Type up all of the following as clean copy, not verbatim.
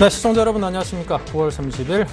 네, 시청자 여러분 안녕하십니까. 9월 30일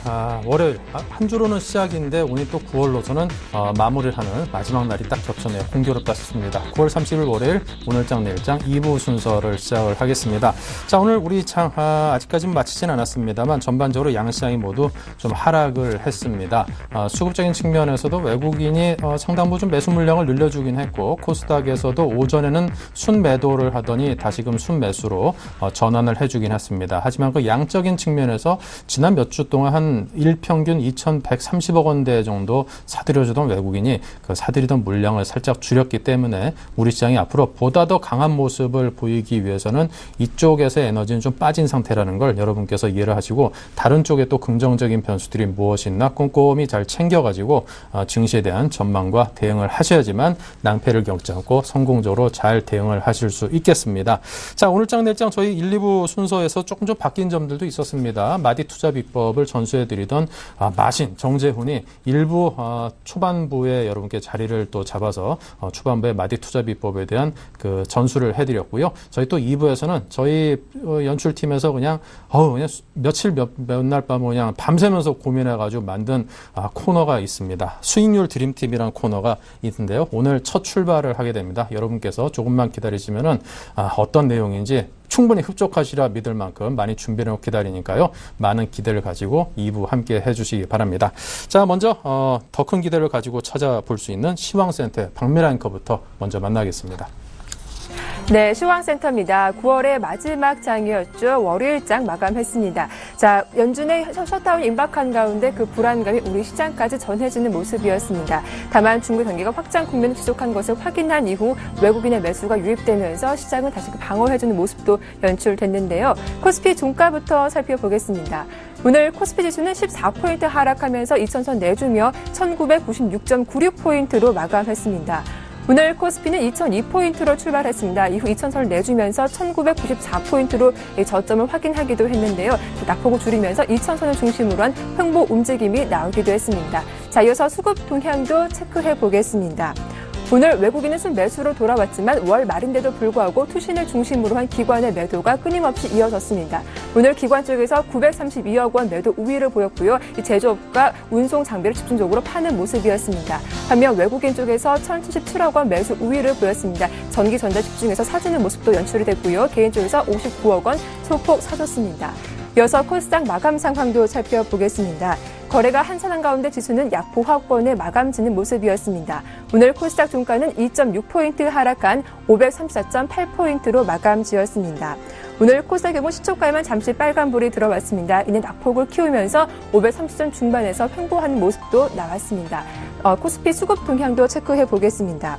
월요일 한 주로는 시작인데 오늘 또 9월로서는 마무리를 하는 마지막 날이 딱 겹쳤네요. 공교롭다 싶습니다. 9월 30일 월요일 오늘장 내일장 2부 순서를 시작을 하겠습니다. 자, 오늘 우리 장 아직까지는 마치진 않았습니다만 전반적으로 양시장이 모두 좀 하락을 했습니다. 수급적인 측면에서도 외국인이 상당 부분 좀 매수 물량을 늘려주긴 했고 코스닥에서도 오전에는 순매도를 하더니 다시금 순매수로 전환을 해주긴 했습니다. 하지만 그 양적인 측면에서 지난 몇 주 동안 한 일평균 2,130억 원대 정도 사들여주던 외국인이 그 사들이던 물량을 살짝 줄였기 때문에 우리 시장이 앞으로 보다 더 강한 모습을 보이기 위해서는 이쪽에서의 에너지는 좀 빠진 상태라는 걸 여러분께서 이해를 하시고 다른 쪽에 또 긍정적인 변수들이 무엇이 있나 꼼꼼히 잘 챙겨가지고 증시에 대한 전망과 대응을 하셔야지만 낭패를 겪지 않고 성공적으로 잘 대응을 하실 수 있겠습니다. 자, 오늘장 내일장 저희 1, 2부 순서에서 조금 좀 바뀐 점들도 있었습니다. 마디 투자 비법을 전수해드리던 마신 정재훈이 일부 초반부에 여러분께 자리를 또 잡아서 초반부에 마디 투자 비법에 대한 그 전수를 해드렸고요. 저희 또 2부에서는 저희 연출팀에서 그냥 며칠 몇 날 밤 그냥 밤새면서 고민해가지고 만든 코너가 있습니다. 수익률 드림팀이라는 코너가 있는데요. 오늘 첫 출발을 하게 됩니다. 여러분께서 조금만 기다리시면은 어떤 내용인지 충분히 흡족하시라 믿을 만큼 많이 준비해놓고 기다리니까요. 많은 기대를 가지고 2부 함께 해주시기 바랍니다. 자, 먼저 더 큰 기대를 가지고 찾아볼 수 있는 시황센터의 박미라 앵커부터 먼저 만나겠습니다. 네, 시황센터입니다. 9월의 마지막 장이었죠. 월요일장 마감했습니다. 자, 연준의 셧다운 임박한 가운데 그 불안감이 우리 시장까지 전해지는 모습이었습니다. 다만 중국 경기가 확장 국면을 지속한 것을 확인한 이후 외국인의 매수가 유입되면서 시장은 다시 방어해주는 모습도 연출됐는데요. 코스피 종가부터 살펴보겠습니다. 오늘 코스피 지수는 14포인트 하락하면서 2000선 내주며 1996.96포인트로 마감했습니다. 오늘 코스피는 2002포인트로 출발했습니다. 이후 2000선을 내주면서 1994포인트로 저점을 확인하기도 했는데요. 낙폭을 줄이면서 2000선을 중심으로 한 횡보 움직임이 나오기도 했습니다. 자, 이어서 수급 동향도 체크해 보겠습니다. 오늘 외국인은 순매수로 돌아왔지만 월 말인데도 불구하고 투신을 중심으로 한 기관의 매도가 끊임없이 이어졌습니다. 오늘 기관 쪽에서 932억 원 매도 우위를 보였고요. 이 제조업과 운송 장비를 집중적으로 파는 모습이었습니다. 반면 외국인 쪽에서 1,077억 원 매수 우위를 보였습니다. 전기 전자 집중해서 사주는 모습도 연출이 됐고요. 개인 쪽에서 59억 원 소폭 사줬습니다. 이어서 코스닥 마감 상황도 살펴보겠습니다. 거래가 한산한 가운데 지수는 약 보합권에 마감지는 모습이었습니다. 오늘 코스닥 종가는 2.6포인트 하락한 534.8포인트로 마감지었습니다. 오늘 코스닥 규모 시초가에만 잠시 빨간불이 들어왔습니다. 이내 낙폭을 키우면서 530선 중반에서 횡보하는 모습도 나왔습니다. 코스피 수급 동향도 체크해 보겠습니다.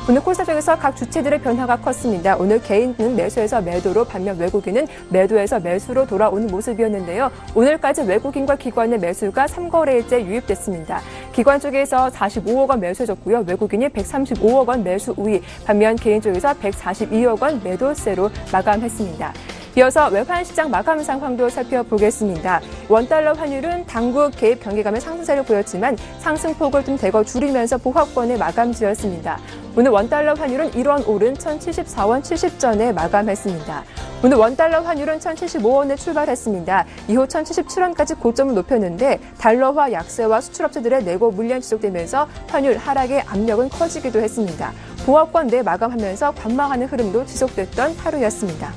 오늘 코스닥에서 각 주체들의 변화가 컸습니다. 오늘 개인은 매수에서 매도로 반면 외국인은 매도에서 매수로 돌아오는 모습이었는데요. 오늘까지 외국인과 기관의 매수가 3거래일째 유입됐습니다. 기관 쪽에서 45억 원 매수해줬고요. 외국인이 135억 원 매수 우위, 반면 개인 쪽에서 142억 원 매도세로 마감했습니다. 이어서 외환시장 마감 상황도 살펴보겠습니다. 원달러 환율은 당국 개입 경계감의 상승세를 보였지만 상승폭을 좀 대거 줄이면서 보합권에 마감지었습니다. 오늘 원달러 환율은 1원 오른 1,074원 70전에 마감했습니다. 오늘 원달러 환율은 1,075원에 출발했습니다. 이후 1,077원까지 고점을 높였는데 달러화 약세와 수출업체들의 내고 물량 지속되면서 환율 하락의 압력은 커지기도 했습니다. 보합권 내 마감하면서 관망하는 흐름도 지속됐던 하루였습니다.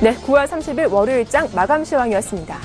네, 9월 30일 월요일장 마감 시황이었습니다.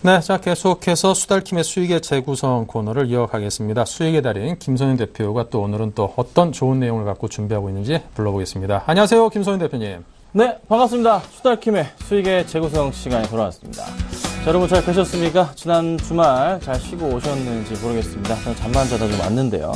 네, 자 계속해서 수달킴의 수익의 재구성 코너를 이어가겠습니다. 수익의 달인 김선윤 대표가 또 오늘은 또 어떤 좋은 내용을 갖고 준비하고 있는지 불러보겠습니다. 안녕하세요, 김선윤 대표님. 네, 반갑습니다. 수달킴의 수익의 재구성 시간이 돌아왔습니다. 자, 여러분 잘 계셨습니까? 지난 주말 잘 쉬고 오셨는지 모르겠습니다. 저는 잠만 자다 좀 왔는데요.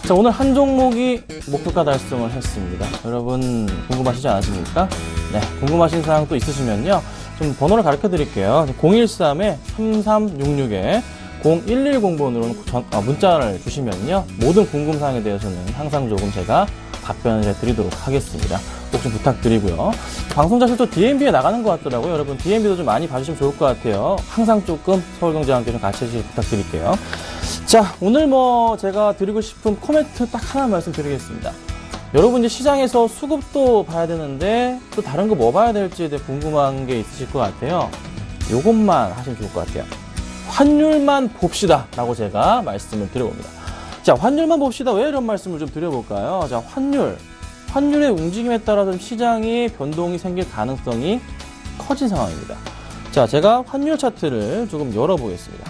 자, 오늘 한 종목이 목표가 달성을 했습니다. 여러분 궁금하시지 않으십니까? 네, 궁금하신 사항 또 있으시면요. 좀 번호를 가르쳐 드릴게요. 013-3366에 0110번으로 문자를 주시면요. 모든 궁금사항에 대해서는 항상 조금 제가 답변을 드리도록 하겠습니다. 꼭 좀 부탁드리고요. 방송 자실 또 DMB에 나가는 것 같더라고요. 여러분 DMB도 좀 많이 봐주시면 좋을 것 같아요. 항상 조금 서울경제와 함께 좀 같이 해주시길 부탁드릴게요. 자, 오늘 제가 드리고 싶은 코멘트 딱 하나 말씀드리겠습니다. 여러분 이제 시장에서 수급도 봐야 되는데 또 다른 거 뭐 봐야 될지에 대해 궁금한 게 있으실 것 같아요. 요것만 하시면 좋을 것 같아요. 환율만 봅시다 라고 제가 말씀을 드려봅니다. 자, 환율만 봅시다. 왜 이런 말씀을 좀 드려볼까요? 자, 환율의 움직임에 따라 좀 시장이 변동이 생길 가능성이 커진 상황입니다. 자, 제가 환율 차트를 조금 열어보겠습니다.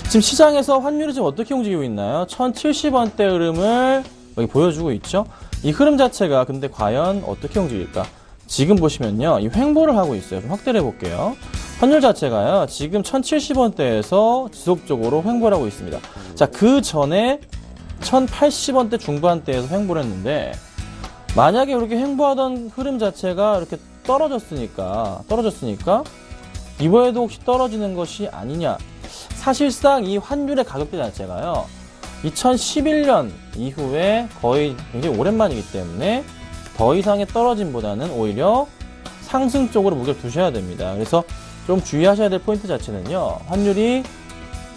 지금 시장에서 환율이 지금 어떻게 움직이고 있나요? 1070원대 흐름을 여기 보여주고 있죠. 이 흐름 자체가 근데 과연 어떻게 움직일까? 지금 보시면요, 이 횡보를 하고 있어요. 좀 확대를 해볼게요. 환율 자체가요, 지금 1070원대에서 지속적으로 횡보를 하고 있습니다. 자, 그 전에 1080원대 중반대에서 횡보를 했는데, 만약에 이렇게 횡보하던 흐름 자체가 이렇게 떨어졌으니까, 이번에도 혹시 떨어지는 것이 아니냐? 사실상 이 환율의 가격대 자체가요, 2011년 이후에 거의 굉장히 오랜만이기 때문에 더 이상의 떨어짐보다는 오히려 상승 쪽으로 무게를 두셔야 됩니다. 그래서 좀 주의하셔야 될 포인트 자체는요, 환율이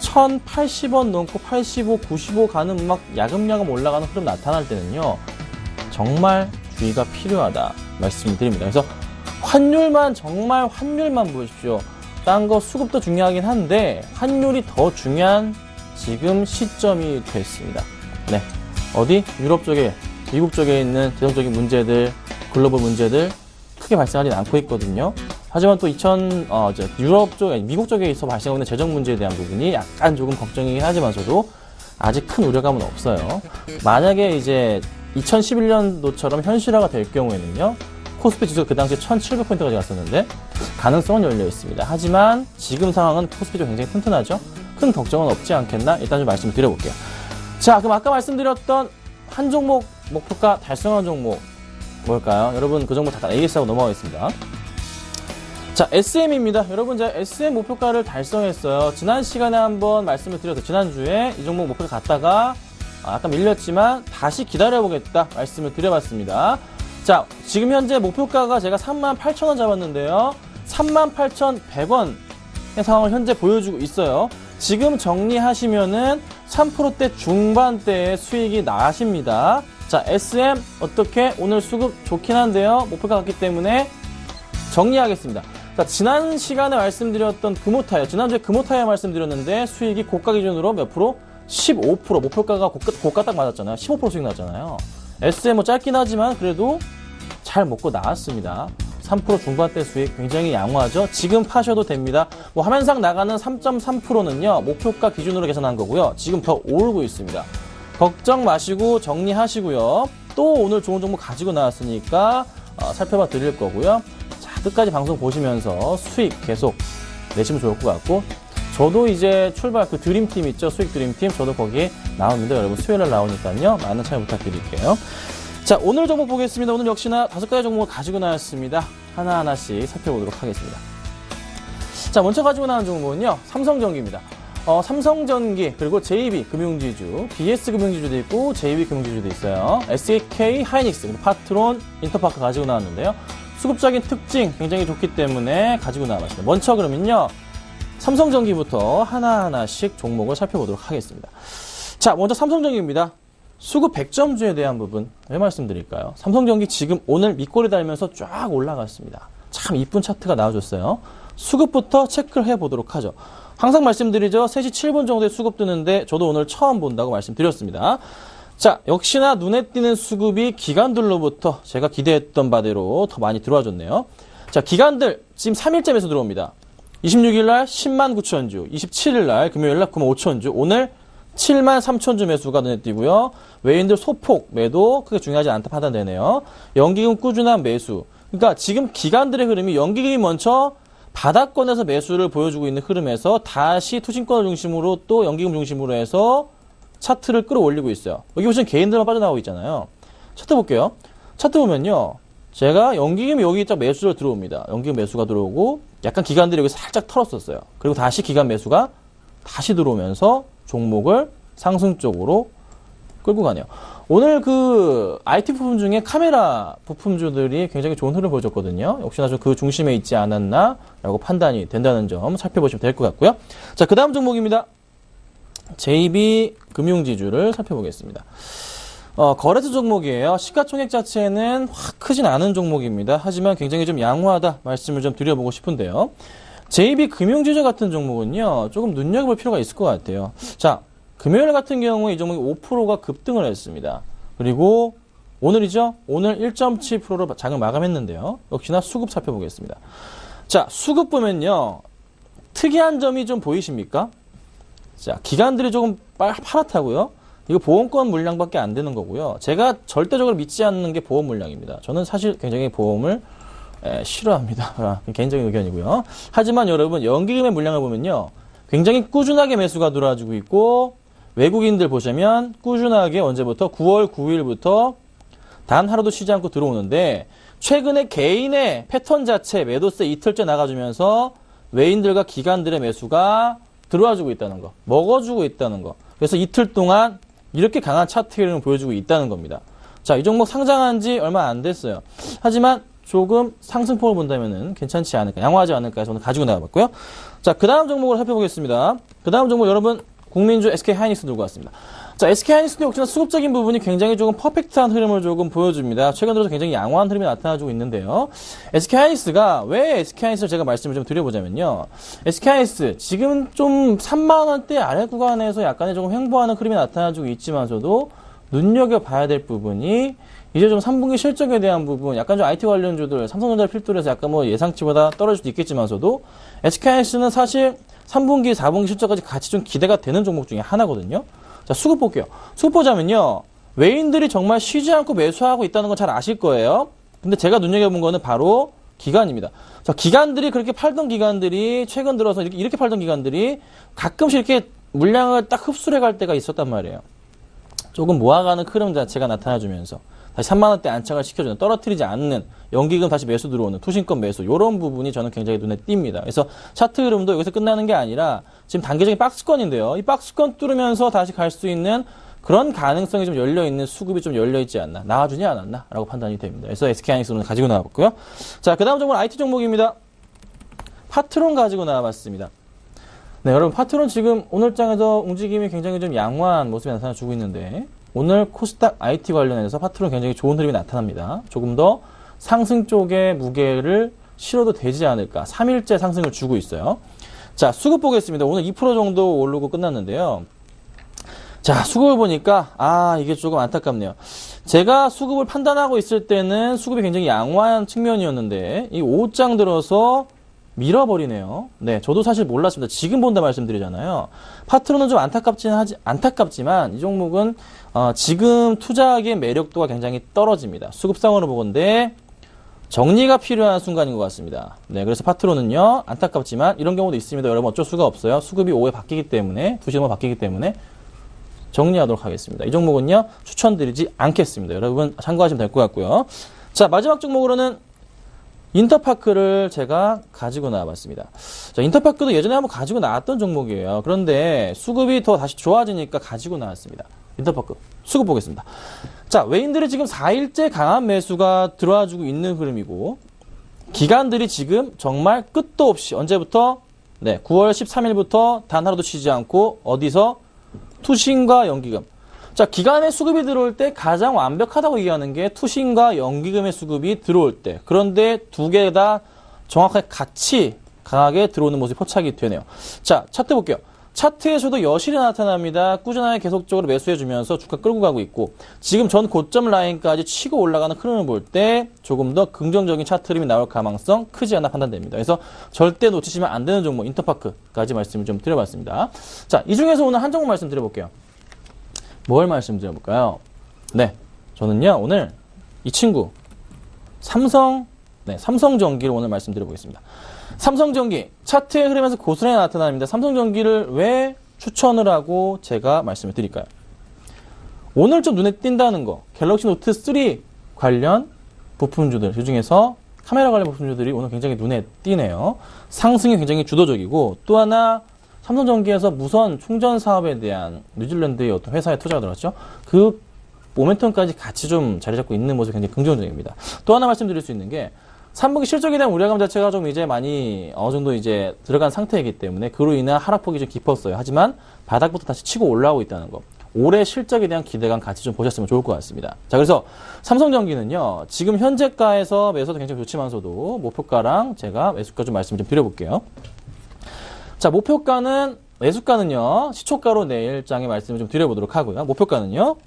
1080원 넘고 85, 95 가는 막 야금야금 올라가는 흐름 나타날 때는요, 정말 주의가 필요하다 말씀을 드립니다. 그래서 정말 환율만 보십시오. 딴 거 수급도 중요하긴 한데 환율이 더 중요한 지금 시점이 됐습니다. 네, 어디 유럽 쪽에, 미국 쪽에 있는 재정적인 문제들, 글로벌 문제들 크게 발생하지는 않고 있거든요. 하지만 또 유럽 쪽, 미국 쪽에 있어 발생하고 있는 재정 문제에 대한 부분이 약간 조금 걱정이긴 하지만서도 아직 큰 우려감은 없어요. 만약에 이제 2011년도처럼 현실화가 될 경우에는요, 코스피 지수가 그 당시에 1700포인트까지 갔었는데 가능성은 열려 있습니다. 하지만 지금 상황은 코스피도 굉장히 튼튼하죠. 큰 걱정은 없지 않겠나? 일단 좀 말씀을 드려볼게요. 자, 그럼 아까 말씀드렸던 한 종목 목표가 달성한 종목 뭘까요? 여러분 그 종목 다 AS하고 넘어가겠습니다. 자, SM입니다. 여러분 제가 SM 목표가를 달성했어요. 지난 시간에 한번 말씀을 드렸죠. 지난주에 이 종목 목표를 갔다가 아까 밀렸지만 다시 기다려보겠다 말씀을 드려봤습니다. 자, 지금 현재 목표가가 제가 38,000원 잡았는데요. 38,100원의 상황을 현재 보여주고 있어요. 지금 정리하시면은 3%대 중반대의 수익이 나십니다. 자, SM 어떻게? 오늘 수급 좋긴 한데요. 목표가 같기 때문에 정리하겠습니다. 자, 지난 시간에 말씀드렸던 금호타이어, 지난주에 금호타이어 말씀드렸는데 수익이 고가 기준으로 몇 프로? 15%. 목표가가 고가 딱 맞았잖아요. 15% 수익 났잖아요. SM 짧긴 하지만 그래도 잘 먹고 나왔습니다. 3% 중반대 수익 굉장히 양호하죠. 지금 파셔도 됩니다. 화면상 나가는 3.3%는요. 목표가 기준으로 계산한 거고요. 지금 더 오르고 있습니다. 걱정 마시고 정리하시고요. 또 오늘 좋은 정보 가지고 나왔으니까 살펴봐 드릴 거고요. 자, 끝까지 방송 보시면서 수익 계속 내시면 좋을 것 같고, 저도 이제 출발 그 드림팀 있죠. 수익 드림팀. 저도 거기에 나오는데 여러분 수요일날 나오니까요. 많은 참여 부탁드릴게요. 자, 오늘 종목 보겠습니다. 오늘 역시나 5가지 종목을 가지고 나왔습니다. 하나하나씩 살펴보도록 하겠습니다. 자, 먼저 가지고 나온 종목은요, 삼성전기입니다. 삼성전기, 그리고 JB금융지주, BS금융지주도 있고 JB금융지주도 있어요. SK 하이닉스, 그리고 파트론, 인터파크 가지고 나왔는데요. 수급적인 특징 굉장히 좋기 때문에 가지고 나왔습니다. 먼저 그러면요, 삼성전기부터 하나하나씩 종목을 살펴보도록 하겠습니다. 자, 먼저 삼성전기입니다. 수급 100점주에 대한 부분 왜 말씀드릴까요? 삼성전기 지금 오늘 밑꼬리 달면서 쫙 올라갔습니다. 참 이쁜 차트가 나와줬어요. 수급부터 체크를 해보도록 하죠. 항상 말씀드리죠. 3시 7분 정도에 수급 뜨는데 저도 오늘 처음 본다고 말씀드렸습니다. 자, 역시나 눈에 띄는 수급이 기관들로부터 제가 기대했던 바대로 더 많이 들어와줬네요. 자, 기관들 지금 3일째에서 들어옵니다. 26일 날 10만 9천 주, 27일 날 금요일 날 9만 5천 주, 오늘 7만 3천 주 매수가 눈에 띄고요. 외인들 소폭 매도 크게 중요하지 않다 판단되네요. 연기금 꾸준한 매수. 그러니까 지금 기관들의 흐름이 연기금이 먼저 바닥권에서 매수를 보여주고 있는 흐름에서 다시 투신권을 중심으로 또 연기금 중심으로 해서 차트를 끌어올리고 있어요. 여기 보시면 개인들만 빠져나오고 있잖아요. 차트 볼게요. 차트 보면요. 제가 연기금이 여기 딱 매수를 들어옵니다. 연기금 매수가 들어오고 약간 기관들이 여기 살짝 털었었어요. 그리고 다시 기관 매수가 다시 들어오면서 종목을 상승 쪽으로 끌고 가네요. 오늘 그 IT 부품 중에 카메라 부품주들이 굉장히 좋은 흐름을 보여줬거든요. 역시나 좀 그 중심에 있지 않았나라고 판단이 된다는 점 살펴보시면 될 것 같고요. 자, 그 다음 종목입니다. JB 금융지주를 살펴보겠습니다. 거래소 종목이에요. 시가총액 자체는 확 크진 않은 종목입니다. 하지만 굉장히 좀 양호하다 말씀을 좀 드려보고 싶은데요. JB 금융지주 같은 종목은요, 조금 눈여겨볼 필요가 있을 것 같아요. 자, 금요일 같은 경우에 이 종목이 5%가 급등을 했습니다. 그리고 오늘이죠? 오늘 1.7%로 장을 마감했는데요. 역시나 수급 살펴보겠습니다. 자, 수급 보면요. 특이한 점이 좀 보이십니까? 자, 기관들이 조금 파랗다고요? 이거 보험권 물량밖에 안 되는 거고요. 제가 절대적으로 믿지 않는 게 보험 물량입니다. 저는 사실 굉장히 보험을 싫어합니다. 개인적인 의견이고요. 하지만 여러분, 연기금의 물량을 보면요. 굉장히 꾸준하게 매수가 들어와주고 있고, 외국인들 보시면 꾸준하게 언제부터 9월 9일부터 단 하루도 쉬지 않고 들어오는데 최근에 개인의 패턴 자체 매도세 이틀째 나가주면서 외인들과 기관들의 매수가 들어와주고 있다는 거, 먹어주고 있다는 거. 그래서 이틀 동안 이렇게 강한 차트 흐름을 보여주고 있다는 겁니다. 자, 이 종목 상장한 지 얼마 안 됐어요. 하지만 조금 상승폭을 본다면은 괜찮지 않을까, 양호하지 않을까 해서 오늘 가지고 나와봤고요. 자, 그 다음 종목을 살펴보겠습니다. 그 다음 종목 여러분, 국민주 SK하이닉스 들고 왔습니다. 자, SK하이닉스도 역시나 수급적인 부분이 굉장히 조금 퍼펙트한 흐름을 조금 보여줍니다. 최근 들어서 굉장히 양호한 흐름이 나타나주고 있는데요. SK하이닉스가 왜 SK하이닉스를 제가 말씀을 좀 드려보자면요. SK하이닉스 지금 좀 3만원대 아래 구간에서 약간의 조금 횡보하는 흐름이 나타나주고 있지만서도 눈여겨봐야 될 부분이 이제 좀 3분기 실적에 대한 부분, 약간 좀 IT 관련주들, 삼성전자 필두로 해서 약간 뭐 예상치보다 떨어질 수도 있겠지만서도 SK하이닉스는 사실 3분기, 4분기 실적까지 같이 좀 기대가 되는 종목 중에 하나거든요. 자, 수급 볼게요. 수급 보자면요. 외인들이 정말 쉬지 않고 매수하고 있다는 건 잘 아실 거예요. 근데 제가 눈여겨본 거는 바로 기관입니다. 자, 기관들이 그렇게 팔던 기관들이 최근 들어서 이렇게 팔던 기관들이 가끔씩 이렇게 물량을 딱 흡수해 갈 때가 있었단 말이에요. 조금 모아가는 흐름 자체가 나타나주면서 다시 3만원대 안착을 시켜주는, 떨어뜨리지 않는, 연기금 다시 매수 들어오는, 투신권 매수, 이런 부분이 저는 굉장히 눈에 띕니다. 그래서 차트 흐름도 여기서 끝나는 게 아니라 지금 단계적인 박스권인데요. 이 박스권 뚫으면서 다시 갈 수 있는 그런 가능성이 좀 열려있는, 수급이 좀 열려있지 않나, 나와주지 않았나 라고 판단이 됩니다. 그래서 SK하이닉스는 가지고 나와봤고요. 자, 그 다음 종목은 IT 종목입니다. 파트론 가지고 나와봤습니다. 네, 여러분, 파트론 지금 오늘장에서 움직임이 굉장히 좀 양호한 모습이 나타나주고 있는데, 오늘 코스닥 IT 관련해서 파트론 굉장히 좋은 흐름이 나타납니다. 조금 더 상승 쪽에 무게를 실어도 되지 않을까. 3일째 상승을 주고 있어요. 자, 수급 보겠습니다. 오늘 2% 정도 오르고 끝났는데요. 자, 수급을 보니까 이게 조금 안타깝네요. 제가 수급을 판단하고 있을 때는 수급이 굉장히 양호한 측면이었는데 이 5장 들어서 밀어버리네요. 네, 저도 사실 몰랐습니다. 지금 본다 말씀드리잖아요. 파트론은 좀 안타깝지만 이 종목은 지금 투자하기엔 매력도가 굉장히 떨어집니다. 수급상으로 보건데 정리가 필요한 순간인 것 같습니다. 네, 그래서 파트론은요, 안타깝지만 이런 경우도 있습니다. 여러분 어쩔 수가 없어요. 수급이 5에 바뀌기 때문에, 2시간 바뀌기 때문에 정리하도록 하겠습니다. 이 종목은요, 추천드리지 않겠습니다. 여러분 참고하시면 될 것 같고요. 자, 마지막 종목으로는 인터파크를 제가 가지고 나와봤습니다. 자, 인터파크도 예전에 한번 가지고 나왔던 종목이에요. 그런데 수급이 더 다시 좋아지니까 가지고 나왔습니다. 인터파크 수급 보겠습니다. 자, 외인들이 지금 4일째 강한 매수가 들어와주고 있는 흐름이고 기관들이 지금 정말 끝도 없이 언제부터? 네, 9월 13일부터 단 하루도 쉬지 않고 어디서? 투신과 연기금. 자, 기관의 수급이 들어올 때 가장 완벽하다고 얘기하는 게 투신과 연기금의 수급이 들어올 때. 그런데 두 개 다 정확하게 같이 강하게 들어오는 모습이 포착이 되네요. 자, 차트 볼게요. 차트에서도 여실히 나타납니다. 꾸준하게 계속적으로 매수해주면서 주가 끌고 가고 있고 지금 전 고점 라인까지 치고 올라가는 흐름을 볼 때 조금 더 긍정적인 차트 흐름이 나올 가능성 크지 않나 판단됩니다. 그래서 절대 놓치시면 안 되는 종목 인터파크까지 말씀을 좀 드려봤습니다. 자, 이 중에서 오늘 한 종목 말씀드려볼게요. 뭘 말씀드려볼까요? 네, 저는요 오늘 이 친구 삼성전기를 오늘 말씀드려보겠습니다. 삼성전기 차트의 흐름에서 고스란히 나타납니다. 삼성전기를 왜 추천을 하고 제가 말씀을 드릴까요? 오늘 좀 눈에 띈다는 거 갤럭시 노트 3 관련 부품주들 그중에서 카메라 관련 부품주들이 오늘 굉장히 눈에 띄네요. 상승이 굉장히 주도적이고 또 하나 삼성전기에서 무선 충전 사업에 대한 뉴질랜드의 어떤 회사에 투자가 들어갔죠. 그 모멘텀까지 같이 좀 자리 잡고 있는 모습이 굉장히 긍정적입니다. 또 하나 말씀드릴 수 있는 게 3분기 실적에 대한 우려감 자체가 좀 이제 많이 어느 정도 이제 들어간 상태이기 때문에 그로 인한 하락폭이 좀 깊었어요. 하지만 바닥부터 다시 치고 올라오고 있다는 거. 올해 실적에 대한 기대감 같이 좀 보셨으면 좋을 것 같습니다. 자, 그래서 삼성전기는요, 지금 현재가에서 매수도 굉장히 좋지만서도 목표가랑 제가 매수가 좀 말씀 좀 드려볼게요. 자, 목표가는, 매수가는요, 시초가로 내일장에 말씀을 좀 드려보도록 하고요. 목표가는요,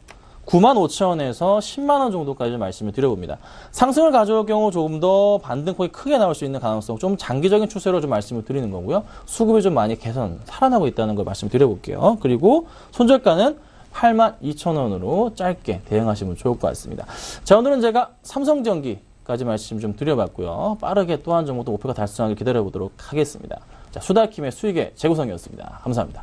95,000원에서 10만원 정도까지 좀 말씀을 드려봅니다. 상승을 가져올 경우 조금 더 반등폭이 크게 나올 수 있는 가능성, 좀 장기적인 추세로 좀 말씀을 드리는 거고요. 수급이 좀 많이 살아나고 있다는 걸 말씀 드려볼게요. 그리고 손절가는 82,000원으로 짧게 대응하시면 좋을 것 같습니다. 자, 오늘은 제가 삼성전기까지 말씀 좀 드려봤고요. 빠르게 또 한 종목도 목표가 달성하길 기다려보도록 하겠습니다. 자, 수다킴의 수익의 재구성이었습니다. 감사합니다.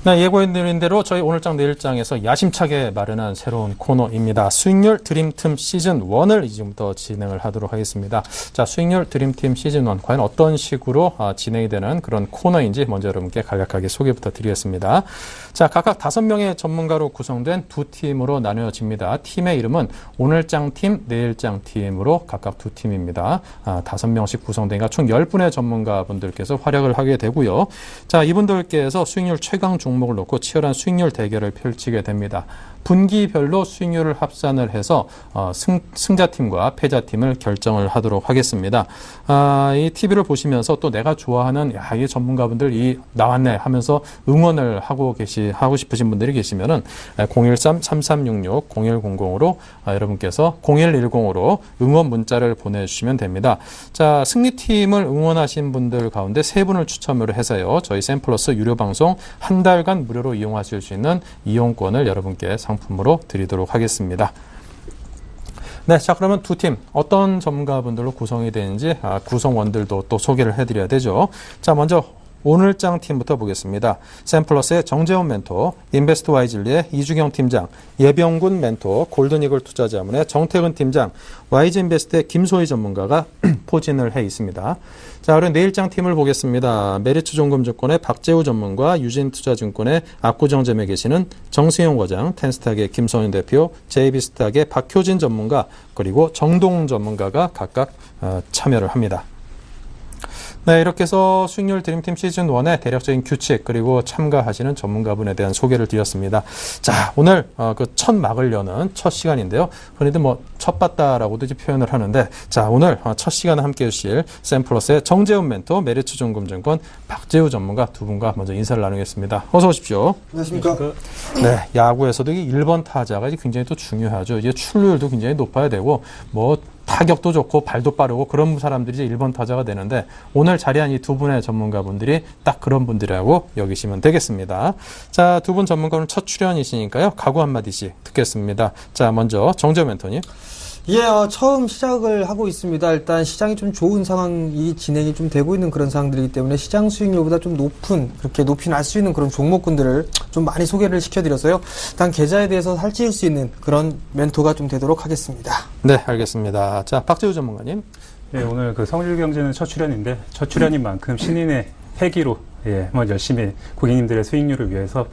네, 예고해드린 대로 저희 오늘장 내일장에서 야심차게 마련한 새로운 코너입니다. 수익률 드림팀 시즌1을 지금부터 진행을 하도록 하겠습니다. 자, 수익률 드림팀 시즌1 과연 어떤 식으로 진행이 되는 그런 코너인지 먼저 여러분께 간략하게 소개부터 드리겠습니다. 자, 각각 5명의 전문가로 구성된 두 팀으로 나뉘어집니다. 팀의 이름은 오늘장팀, 내일장팀으로 각각 두 팀입니다. 5명씩 구성되니까 총 10분의 전문가분들께서 활약을 하게 되고요. 자, 이분들께서 수익률 최강 종목을 놓고 치열한 수익률 대결을 펼치게 됩니다. 분기별로 수익률을 합산을 해서 승자팀과 패자팀을 결정을 하도록 하겠습니다. 이 TV를 보시면서 또 내가 좋아하는 이 전문가분들 나왔네 하면서 응원을 하고 싶으신 분들이 계시면은 013-3366-0100으로 여러분께서 0110으로 응원 문자를 보내주시면 됩니다. 자, 승리팀을 응원하신 분들 가운데 3분을 추첨을 해서요. 저희 샘플러스 유료 방송 한 달간 무료로 이용하실 수 있는 이용권을 여러분께 상품으로 드리도록 하겠습니다. 네, 자, 그러면 두 팀 어떤 전문가분들로 구성이 되는지 구성원들도 또 소개를 해드려야 되죠. 자, 먼저 오늘장 팀부터 보겠습니다. 샘플러스의 정재훈 멘토, 인베스트 와이즐리의 이주경 팀장, 예병군 멘토, 골든이글 투자자문의 정태근 팀장, YG인베스트의 김소희 전문가가 포진을 해 있습니다. 자, 그럼 내일장 팀을 보겠습니다. 메리츠종금증권의 박재우 전문가, 유진투자증권의 압구정점에 계시는 정승용 과장, 텐스탁의 김선윤 대표, JB스탁의 박효진 전문가, 그리고 정동 전문가가 각각 참여를 합니다. 네, 이렇게 해서 수익률 드림팀 시즌1의 대략적인 규칙 그리고 참가하시는 전문가분에 대한 소개를 드렸습니다. 자, 오늘 그 첫 막을 여는 첫 시간인데요. 흔히들 첫 봤다라고도 이제 표현을 하는데, 자, 오늘 첫 시간을 함께 해주실 샘플러스의 정재훈 멘토, 메리츠종금증권 박재우 전문가 두 분과 먼저 인사를 나누겠습니다. 어서 오십시오. 안녕하십니까. 네, 야구에서도 이 1번 타자가 굉장히 또 중요하죠. 이제 출루율도 굉장히 높아야 되고, 타격도 좋고 발도 빠르고 그런 사람들이 이제 1번 타자가 되는데, 오늘 자리한 이 두 분의 전문가분들이 딱 그런 분들이라고 여기시면 되겠습니다. 자, 두 분 전문가는 첫 출연이시니까요. 각오 한마디씩 듣겠습니다. 자, 먼저 정재훈 멘토님. 예, 처음 시작을 하고 있습니다. 일단 시장이 좀 좋은 상황이 진행이 좀 되고 있는 그런 상황들이기 때문에 시장 수익률보다 좀 그렇게 높이 날 수 있는 그런 종목군들을 좀 많이 소개를 시켜드려서요. 일단 계좌에 대해서 살찌울 수 있는 그런 멘토가 좀 되도록 하겠습니다. 네, 알겠습니다. 자, 박재우 전문가님. 네, 오늘 그 성질경제는 첫 출연인데, 첫 출연인 만큼 신인의 패기로, 열심히 고객님들의 수익률을 위해서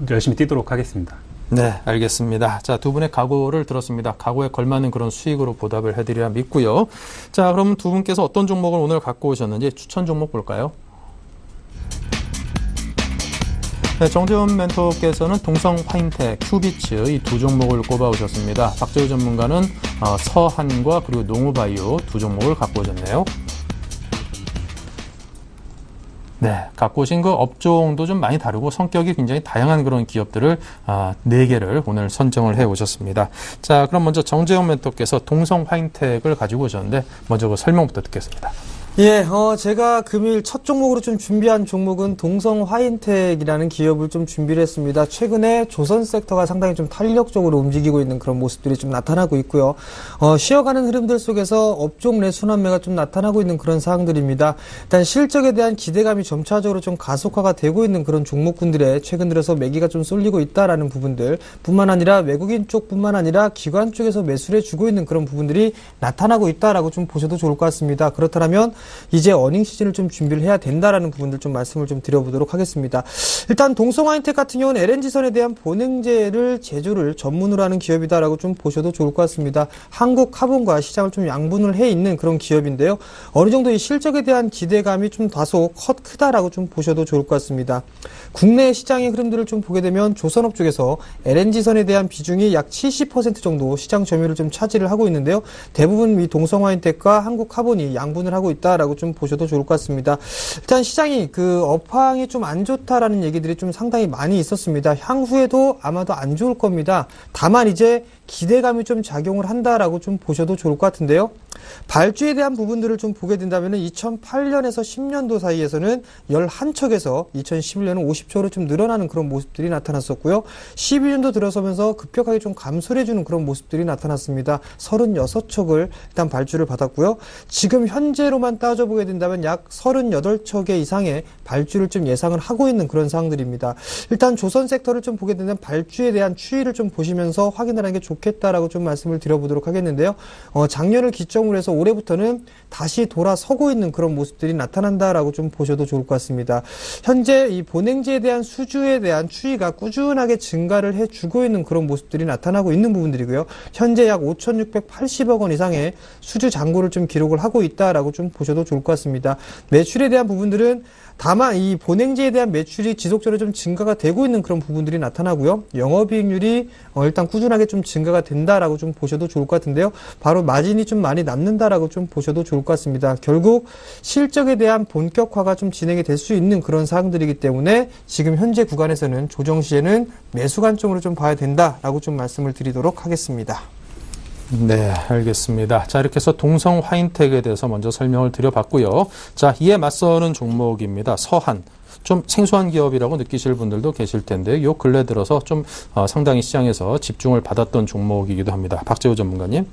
열심히 뛰도록 하겠습니다. 네, 알겠습니다. 자, 두 분의 각오를 들었습니다. 각오에 걸맞는 그런 수익으로 보답을 해드려야 믿고요. 자, 그럼 두 분께서 어떤 종목을 오늘 갖고 오셨는지 추천 종목 볼까요? 네, 정재훈 멘토께서는 동성 화인텍, 큐비츠 이 두 종목을 꼽아 오셨습니다. 박재우 전문가는 서한과 그리고 농우바이오 두 종목을 갖고 오셨네요. 네, 갖고 오신 그 업종도 좀 많이 다르고 성격이 굉장히 다양한 그런 기업들을 4개를 오늘 선정을 해 오셨습니다. 자, 그럼 먼저 정재훈 멘토께서 동성 화인텍을 가지고 오셨는데 먼저 그 설명부터 듣겠습니다. 예, 제가 금일 첫 종목으로 좀 준비한 종목은 동성 화인텍이라는 기업을 좀 준비를 했습니다. 최근에 조선 섹터가 상당히 좀 탄력적으로 움직이고 있는 그런 모습들이 좀 나타나고 있고요. 쉬어가는 흐름들 속에서 업종 내 순환매가 좀 나타나고 있는 그런 사항들입니다. 일단 실적에 대한 기대감이 점차적으로 좀 가속화가 되고 있는 그런 종목군들에 최근 들어서 매기가 좀 쏠리고 있다라는 부분들, 뿐만 아니라 외국인 쪽뿐만 아니라 기관 쪽에서 매수를 해주고 있는 그런 부분들이 나타나고 있다라고 좀 보셔도 좋을 것 같습니다. 그렇다면 이제 어닝 시즌을 좀 준비를 해야 된다라는 부분들 좀 말씀을 좀 드려보도록 하겠습니다. 일단 동성 화인텍 같은 경우는 LNG선에 대한 보냉제를 제조를 전문으로 하는 기업이다라고 좀 보셔도 좋을 것 같습니다. 한국 카본과 시장을 좀 양분을 해 있는 그런 기업인데요. 어느 정도 이 실적에 대한 기대감이 좀 다소 크다라고 좀 보셔도 좋을 것 같습니다. 국내 시장의 흐름들을 좀 보게 되면 조선업 쪽에서 LNG선에 대한 비중이 약 70% 정도 시장 점유율을 좀 차지를 하고 있는데요. 대부분 이 동성 화인텍과 한국 카본이 양분을 하고 있다. 라고 좀 보셔도 좋을 것 같습니다. 일단 시장이 그 업황이 좀 안 좋다라는 얘기들이 좀 상당히 많이 있었습니다. 향후에도 아마도 안 좋을 겁니다. 다만 이제 기대감이 좀 작용을 한다라고 좀 보셔도 좋을 것 같은데요. 발주에 대한 부분들을 좀 보게 된다면 2008년에서 10년도 사이에서는 11척에서 2011년은 50척으로 좀 늘어나는 그런 모습들이 나타났었고요. 12년도 들어서면서 급격하게 좀 감소를 해주는 그런 모습들이 나타났습니다. 36척을 일단 발주를 받았고요. 지금 현재로만 따져보게 된다면 약 38척의 이상의 발주를 좀 예상을 하고 있는 그런 상황들입니다. 일단 조선 섹터를 좀 보게 되면 발주에 대한 추이를 좀 보시면서 확인하는 게 좋겠다라고 좀 말씀을 드려보도록 하겠는데요. 작년을 기점으로 해서 올해부터는 다시 돌아서고 있는 그런 모습들이 나타난다라고 좀 보셔도 좋을 것 같습니다. 현재 이 보냉제에 대한 수주에 대한 추이가 꾸준하게 증가를 해주고 있는 그런 모습들이 나타나고 있는 부분들이고요. 현재 약 5,680억 원 이상의 수주 잔고를 좀 기록을 하고 있다라고 좀 보셔도 좋을 것 같습니다. 매출에 대한 부분들은 다만 이 보냉제에 대한 매출이 지속적으로 좀 증가가 되고 있는 그런 부분들이 나타나고요. 영업이익률이 일단 꾸준하게 좀 증가가 된다라고 좀 보셔도 좋을 것 같은데요. 바로 마진이 좀 많이 남는다라고 좀 보셔도 좋을 것 같습니다. 결국 실적에 대한 본격화가 좀 진행이 될 수 있는 그런 사항들이기 때문에 지금 현재 구간에서는 조정 시에는 매수 관점으로 좀 봐야 된다라고 좀 말씀을 드리도록 하겠습니다. 네, 알겠습니다. 자, 이렇게 해서 동성 화인텍에 대해서 먼저 설명을 드려봤고요. 자, 이에 맞서는 종목입니다. 서한. 좀 생소한 기업이라고 느끼실 분들도 계실 텐데 요 근래 들어서 좀 상당히 시장에서 집중을 받았던 종목이기도 합니다. 박재우 전문가님.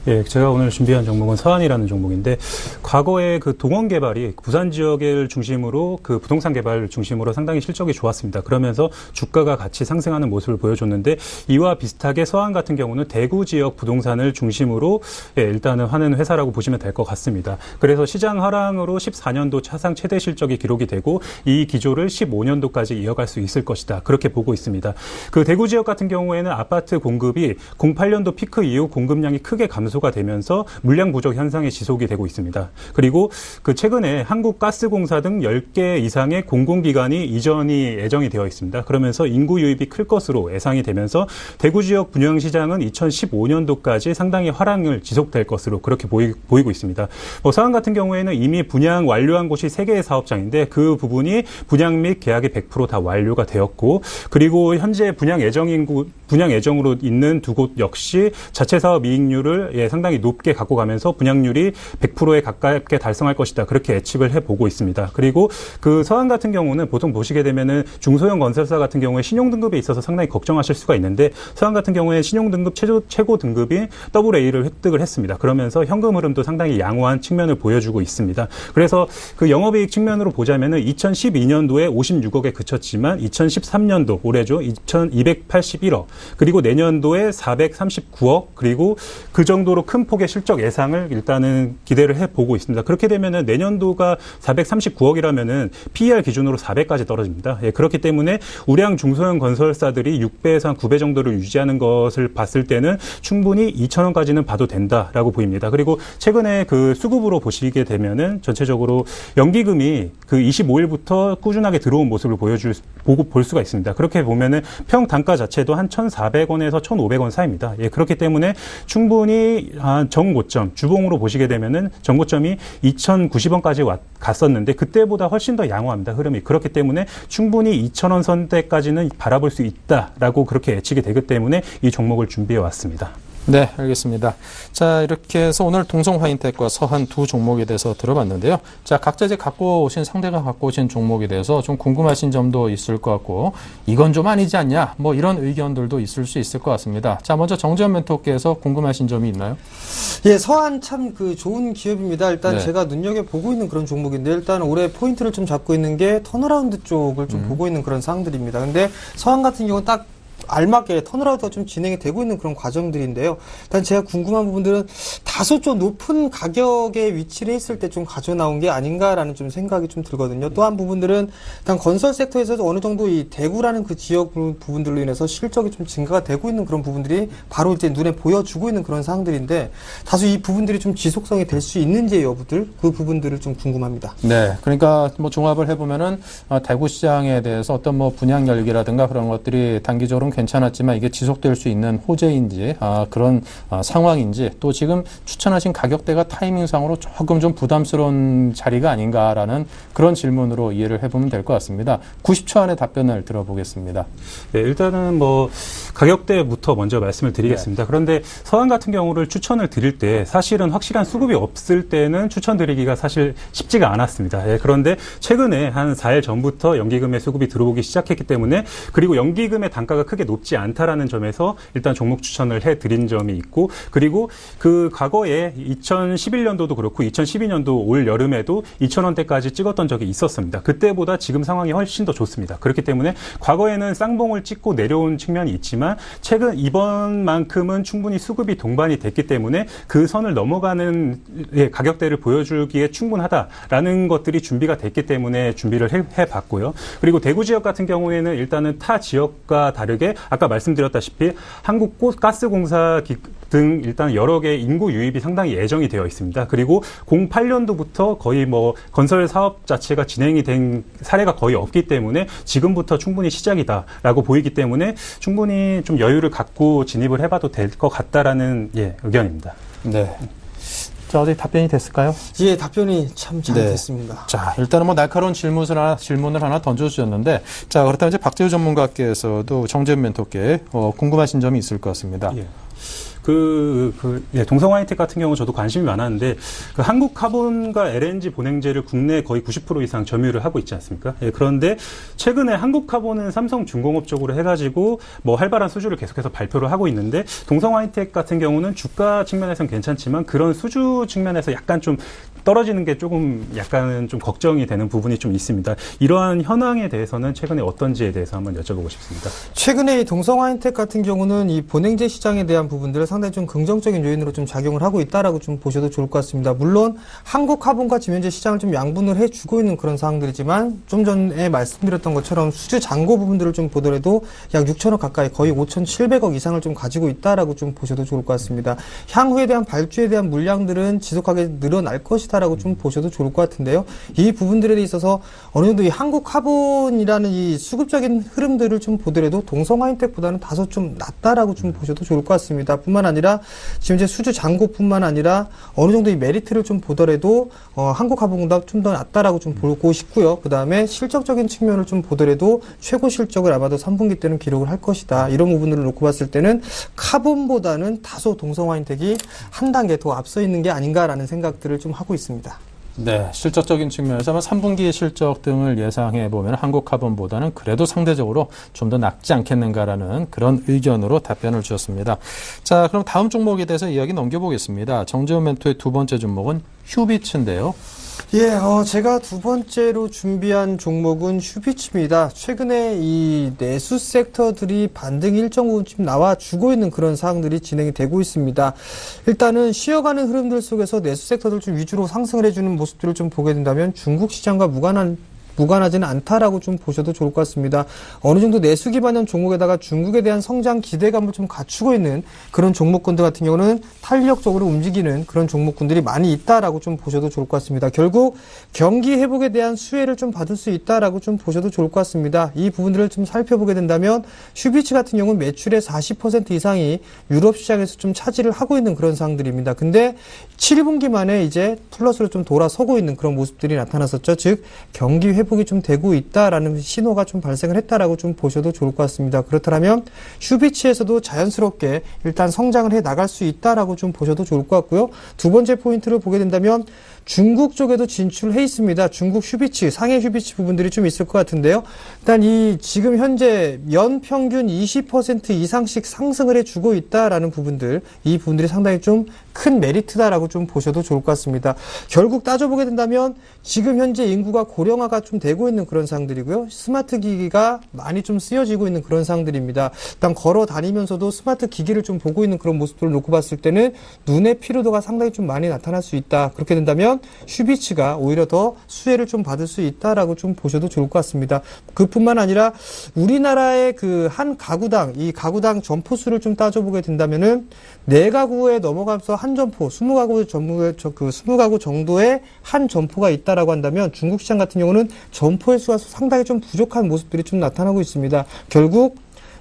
예, 제가 오늘 준비한 종목은 서한이라는 종목인데 과거에 그 동원 개발이 부산 지역을 중심으로 그 부동산 개발 중심으로 상당히 실적이 좋았습니다. 그러면서 주가가 같이 상승하는 모습을 보여줬는데 이와 비슷하게 서한 같은 경우는 대구 지역 부동산을 중심으로 일단은 하는 회사라고 보시면 될 것 같습니다. 그래서 시장 하락으로 14년도 사상 최대 실적이 기록이 되고 이 기조를 15년도까지 이어갈 수 있을 것이다. 그렇게 보고 있습니다. 그 대구 지역 같은 경우에는 아파트 공급이 08년도 피크 이후 공급량이 크게 감소가 되면서 물량 부족 현상이 지속이 되고 있습니다. 그리고 그 최근에 한국가스공사 등 10개 이상의 공공기관이 이전이 예정이 되어 있습니다. 그러면서 인구 유입이 클 것으로 예상이 되면서 대구 지역 분양시장은 2015년도까지 상당히 화랑을 지속될 것으로 그렇게 보이고 있습니다. 서한 같은 경우에는 이미 분양 완료한 곳이 3개의 사업장인데 그 부분이 분양 및 계약이 100% 다 완료가 되었고 그리고 현재 분양 예정으로 있는 두 곳 역시 자체 사업 이익률을 상당히 높게 갖고 가면서 분양률이 100%에 가깝게 달성할 것이다. 그렇게 예측을 해보고 있습니다. 그리고 그 서한 같은 경우는 보통 보시게 되면은 중소형 건설사 같은 경우에 신용등급에 있어서 상당히 걱정하실 수가 있는데 서한 같은 경우에 신용등급 최고 등급이 AA를 획득을 했습니다. 그러면서 현금 흐름도 상당히 양호한 측면을 보여주고 있습니다. 그래서 그 영업이익 측면으로 보자면은 2012년도에 56억에 그쳤지만 2013년도 올해죠. 281억 그리고 내년도에 439억 그리고 그 정도로 큰 폭의 실적 예상을 일단은 기대를 해보고 있습니다. 그렇게 되면은 내년도가 439억이라면은 PER 기준으로 4배까지 떨어집니다. 예, 그렇기 때문에 우량 중소형 건설사들이 6배에서 한 9배 정도를 유지하는 것을 봤을 때는 충분히 2,000원까지는 봐도 된다라고 보입니다. 그리고 최근에 그 수급으로 보시게 되면은 전체적으로 연기금이 그 25일부터 꾸준하게 들어온 모습을 볼 수가 있습니다. 그렇게 보면은 평 단가 자체도 한 1,400원에서 1,500원 사이입니다. 예, 그렇기 때문에 충분히 정고점, 주봉으로 보시게 되면은 정고점이 2,090원까지 갔었는데 그때보다 훨씬 더 양호합니다. 흐름이. 그렇기 때문에 충분히 2,000원 선대까지는 바라볼 수 있다라고 그렇게 예측이 되기 때문에 이 종목을 준비해 왔습니다. 네, 알겠습니다. 자, 이렇게 해서 오늘 동성화인텍과 서한 두 종목에 대해서 들어봤는데요. 자, 각자 이제 상대가 갖고 오신 종목에 대해서 좀 궁금하신 점도 있을 것 같고, 이건 좀 아니지 않냐? 뭐 이런 의견들도 있을 수 있을 것 같습니다. 자, 먼저 정재현 멘토께서 궁금하신 점이 있나요? 예, 서한 참 그 좋은 기업입니다. 일단 네. 제가 눈여겨보고 있는 그런 종목인데, 일단 올해 포인트를 좀 잡고 있는 게 턴어라운드 쪽을 좀 보고 있는 그런 상들입니다. 근데 서한 같은 경우는 딱 알맞게 턴어라운드가 좀 진행이 되고 있는 그런 과정들인데요. 일단 제가 궁금한 부분들은 다소 좀 높은 가격에 위치를 했을 때 좀 가져 나온 게 아닌가라는 좀 생각이 좀 들거든요. 또 한 부분들은 일단 건설 섹터에서도 어느 정도 이 대구라는 그 지역 부분들로 인해서 실적이 좀 증가가 되고 있는 그런 부분들이 바로 이제 눈에 보여주고 있는 그런 상황들인데 다소 이 부분들이 좀 지속성이 될 수 있는지의 여부들 그 부분들을 좀 궁금합니다. 네, 그러니까 뭐 종합을 해보면은 대구 시장에 대해서 어떤 뭐 분양 열기라든가 그런 것들이 단기적으로는 괜찮았지만 이게 지속될 수 있는 호재인지 그런 상황인지 또 지금 추천하신 가격대가 타이밍상으로 조금 좀 부담스러운 자리가 아닌가라는 그런 질문으로 이해를 해보면 될 것 같습니다. 90초 안에 답변을 들어보겠습니다. 네, 일단은 뭐 가격대부터 먼저 말씀을 드리겠습니다. 그런데 서한 같은 경우를 추천을 드릴 때 사실은 확실한 수급이 없을 때는 추천드리기가 사실 쉽지가 않았습니다. 예, 그런데 최근에 한 4일 전부터 연기금의 수급이 들어오기 시작했기 때문에 그리고 연기금의 단가가 크게 높지 않다라는 점에서 일단 종목 추천을 해드린 점이 있고 그리고 그 과거에 2011년도도 그렇고 2012년도 올 여름에도 2,000원대까지 찍었던 적이 있었습니다. 그때보다 지금 상황이 훨씬 더 좋습니다. 그렇기 때문에 과거에는 쌍봉을 찍고 내려온 측면이 있지만 최근 이번만큼은 충분히 수급이 동반이 됐기 때문에 그 선을 넘어가는 가격대를 보여주기에 충분하다라는 것들이 준비가 됐기 때문에 준비를 해봤고요. 그리고 대구 지역 같은 경우에는 일단은 타 지역과 다르게 아까 말씀드렸다시피 한국가스공사 등 일단 여러 개의 인구 유입이 상당히 예정이 되어 있습니다. 그리고 08년도부터 거의 뭐 건설 사업 자체가 진행이 된 사례가 거의 없기 때문에 지금부터 충분히 시작이다라고 보이기 때문에 충분히 좀 여유를 갖고 진입을 해봐도 될 것 같다라는 의견입니다. 네. 자, 어디 답변이 됐을까요? 예, 답변이 참 잘 네. 됐습니다. 자, 일단은 뭐 날카로운 질문을 하나 던져주셨는데, 자, 그렇다면 이제 박재우 전문가께서도 정재현 멘토께 궁금하신 점이 있을 것 같습니다. 예. 동성 하이텍 같은 경우 저도 관심이 많았는데 그 한국 카본과 LNG 본행제를 국내 거의 90% 이상 점유를 하고 있지 않습니까? 예, 그런데 최근에 한국 카본은 삼성중공업 쪽으로 해가지고 뭐 활발한 수주를 계속해서 발표를 하고 있는데 동성 하이텍 같은 경우는 주가 측면에서는 괜찮지만 그런 수주 측면에서 약간 좀 떨어지는 게 조금 약간은 좀 걱정이 되는 부분이 좀 있습니다. 이러한 현황에 대해서는 최근에 어떤지에 대해서 한번 여쭤보고 싶습니다. 최근에 이 동성 하이텍 같은 경우는 이 본행제 시장에 대한 부분들을 상당히 좀 긍정적인 요인으로 좀 작용을 하고 있다라고 좀 보셔도 좋을 것 같습니다. 물론 한국 카본과 지면제 시장을 좀 양분을 해주고 있는 그런 상황들이지만 좀 전에 말씀드렸던 것처럼 수주 잔고 부분들을 좀 보더라도 약 6천억 가까이 거의 5,700억 이상을 좀 가지고 있다라고 좀 보셔도 좋을 것 같습니다. 향후에 대한 발주에 대한 물량들은 지속하게 늘어날 것이다. 라고 좀 보셔도 좋을 것 같은데요. 이 부분들에 있어서 어느 정도 이 한국 카본이라는 이 수급적인 흐름들을 좀 보더라도 동성 하이텍보다는 다소 좀 낫다라고 좀 보셔도 좋을 것 같습니다. 뿐만 아니라 지금 이제 수주 잔고뿐만 아니라 어느 정도 이 메리트를 좀 보더라도 한국 카본보다 좀 더 낫다라고 좀 보고 싶고요. 그 다음에 실적적인 측면을 좀 보더라도 최고 실적을 아마도 3분기 때는 기록을 할 것이다. 이런 부분들을 놓고 봤을 때는 카본보다는 다소 동성 하이텍이 한 단계 더 앞서 있는 게 아닌가라는 생각들을 좀 하고 있습니다. 네, 실적적인 측면에서 3분기 실적 등을 예상해 보면 한국 카본보다는 그래도 상대적으로 좀 더 낫지 않겠는가라는 그런 의견으로 답변을 주셨습니다. 자, 그럼 다음 종목에 대해서 이야기 넘겨보겠습니다. 정재훈 멘토의 두 번째 종목은 휴비츠인데요. 예, 제가 두 번째로 준비한 종목은 휴비츠입니다. 최근에 이 내수 섹터들이 반등이 일정 부분 지금 나와주고 있는 그런 사항들이 진행이 되고 있습니다. 일단은 쉬어가는 흐름들 속에서 내수 섹터들 좀 위주로 상승을 해주는 모습들을 좀 보게 된다면 중국 시장과 무관하지는 않다라고 좀 보셔도 좋을 것 같습니다. 어느 정도 내수 기반형 종목에다가 중국에 대한 성장 기대감을 좀 갖추고 있는 그런 종목군들 같은 경우는 탄력적으로 움직이는 그런 종목군들이 많이 있다라고 좀 보셔도 좋을 것 같습니다. 결국 경기 회복에 대한 수혜를 좀 받을 수 있다라고 좀 보셔도 좋을 것 같습니다. 이 부분들을 좀 살펴보게 된다면 휴비츠 같은 경우는 매출의 40% 이상이 유럽 시장에서 좀 차지를 하고 있는 그런 상황들입니다. 근데 7분기 만에 이제 플러스로 좀 돌아서고 있는 그런 모습들이 나타났었죠. 즉 경기 회복이 좀 되고 있다라는 신호가 좀 발생을 했다라고 좀 보셔도 좋을 것 같습니다. 그렇다면 휴비츠에서도 자연스럽게 일단 성장을 해 나갈 수 있다라고 좀 보셔도 좋을 것 같고요. 두 번째 포인트를 보게 된다면 중국 쪽에도 진출해 있습니다. 중국 휴비츠, 상해 휴비츠 부분들이 좀 있을 것 같은데요. 일단 이 지금 현재 연 평균 20% 이상씩 상승을 해주고 있다라는 부분들, 이 부분들이 상당히 좀 큰 메리트다라고 좀 보셔도 좋을 것 같습니다. 결국 따져보게 된다면 지금 현재 인구가 고령화가 좀 되고 있는 그런 상황들이고요. 스마트 기기가 많이 좀 쓰여지고 있는 그런 상황들입니다. 일단 걸어 다니면서도 스마트 기기를 좀 보고 있는 그런 모습들을 놓고 봤을 때는 눈의 피로도가 상당히 좀 많이 나타날 수 있다. 그렇게 된다면 휴비츠가 오히려 더 수혜를 좀 받을 수 있다라고 좀 보셔도 좋을 것 같습니다. 그뿐만 아니라 우리나라의 그 한 가구당, 이 가구당 점포 수를 좀 따져보게 된다면은 4가구에 넘어가면서 한 점포, 20가구 정도의 한 점포가 있다라고 한다면 중국 시장 같은 경우는 점포의 수가 상당히 좀 부족한 모습들이 좀 나타나고 있습니다. 결국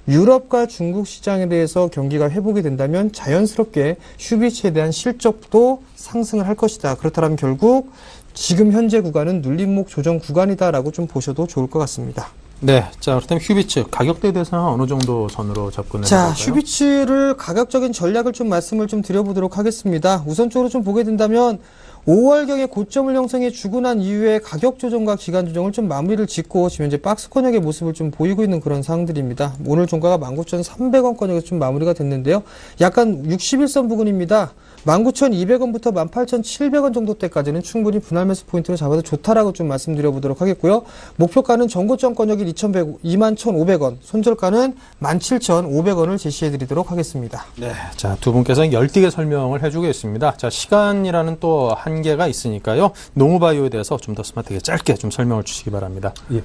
유럽과 중국 시장에 대해서 경기가 회복이 된다면 자연스럽게 휴비츠에 대한 실적도 상승을 할 것이다. 그렇다면 결국 지금 현재 구간은 눌림목 조정 구간이다라고 좀 보셔도 좋을 것 같습니다. 네, 자 그렇다면 휴비츠 가격대에 대해서는 어느 정도 선으로 접근해 볼까요? 휴비츠를 가격적인 전략을 좀 말씀을 좀 드려보도록 하겠습니다. 우선적으로 좀 보게 된다면 5월경에 고점을 형성해 주고 난 이후에 가격 조정과 기간 조정을 좀 마무리를 짓고 지금 현재 박스권역의 모습을 좀 보이고 있는 그런 상황들입니다. 오늘 종가가 19,300원권역에서 좀 마무리가 됐는데요. 약간 61선 부근입니다. 19,200원부터 18,700원 정도 때까지는 충분히 분할 매수 포인트로 잡아도 좋다라고 좀 말씀드려보도록 하겠고요. 목표가는 전고점권역이 21,500원, 손절가는 17,500원을 제시해드리도록 하겠습니다. 네, 자 두 분께서는 열띠게 설명을 해주겠습니다. 자 시간이라는 또 한계가 있으니까요. 농우바이오에 대해서 좀 더 스마트하게 짧게 좀 설명을 주시기 바랍니다. 예.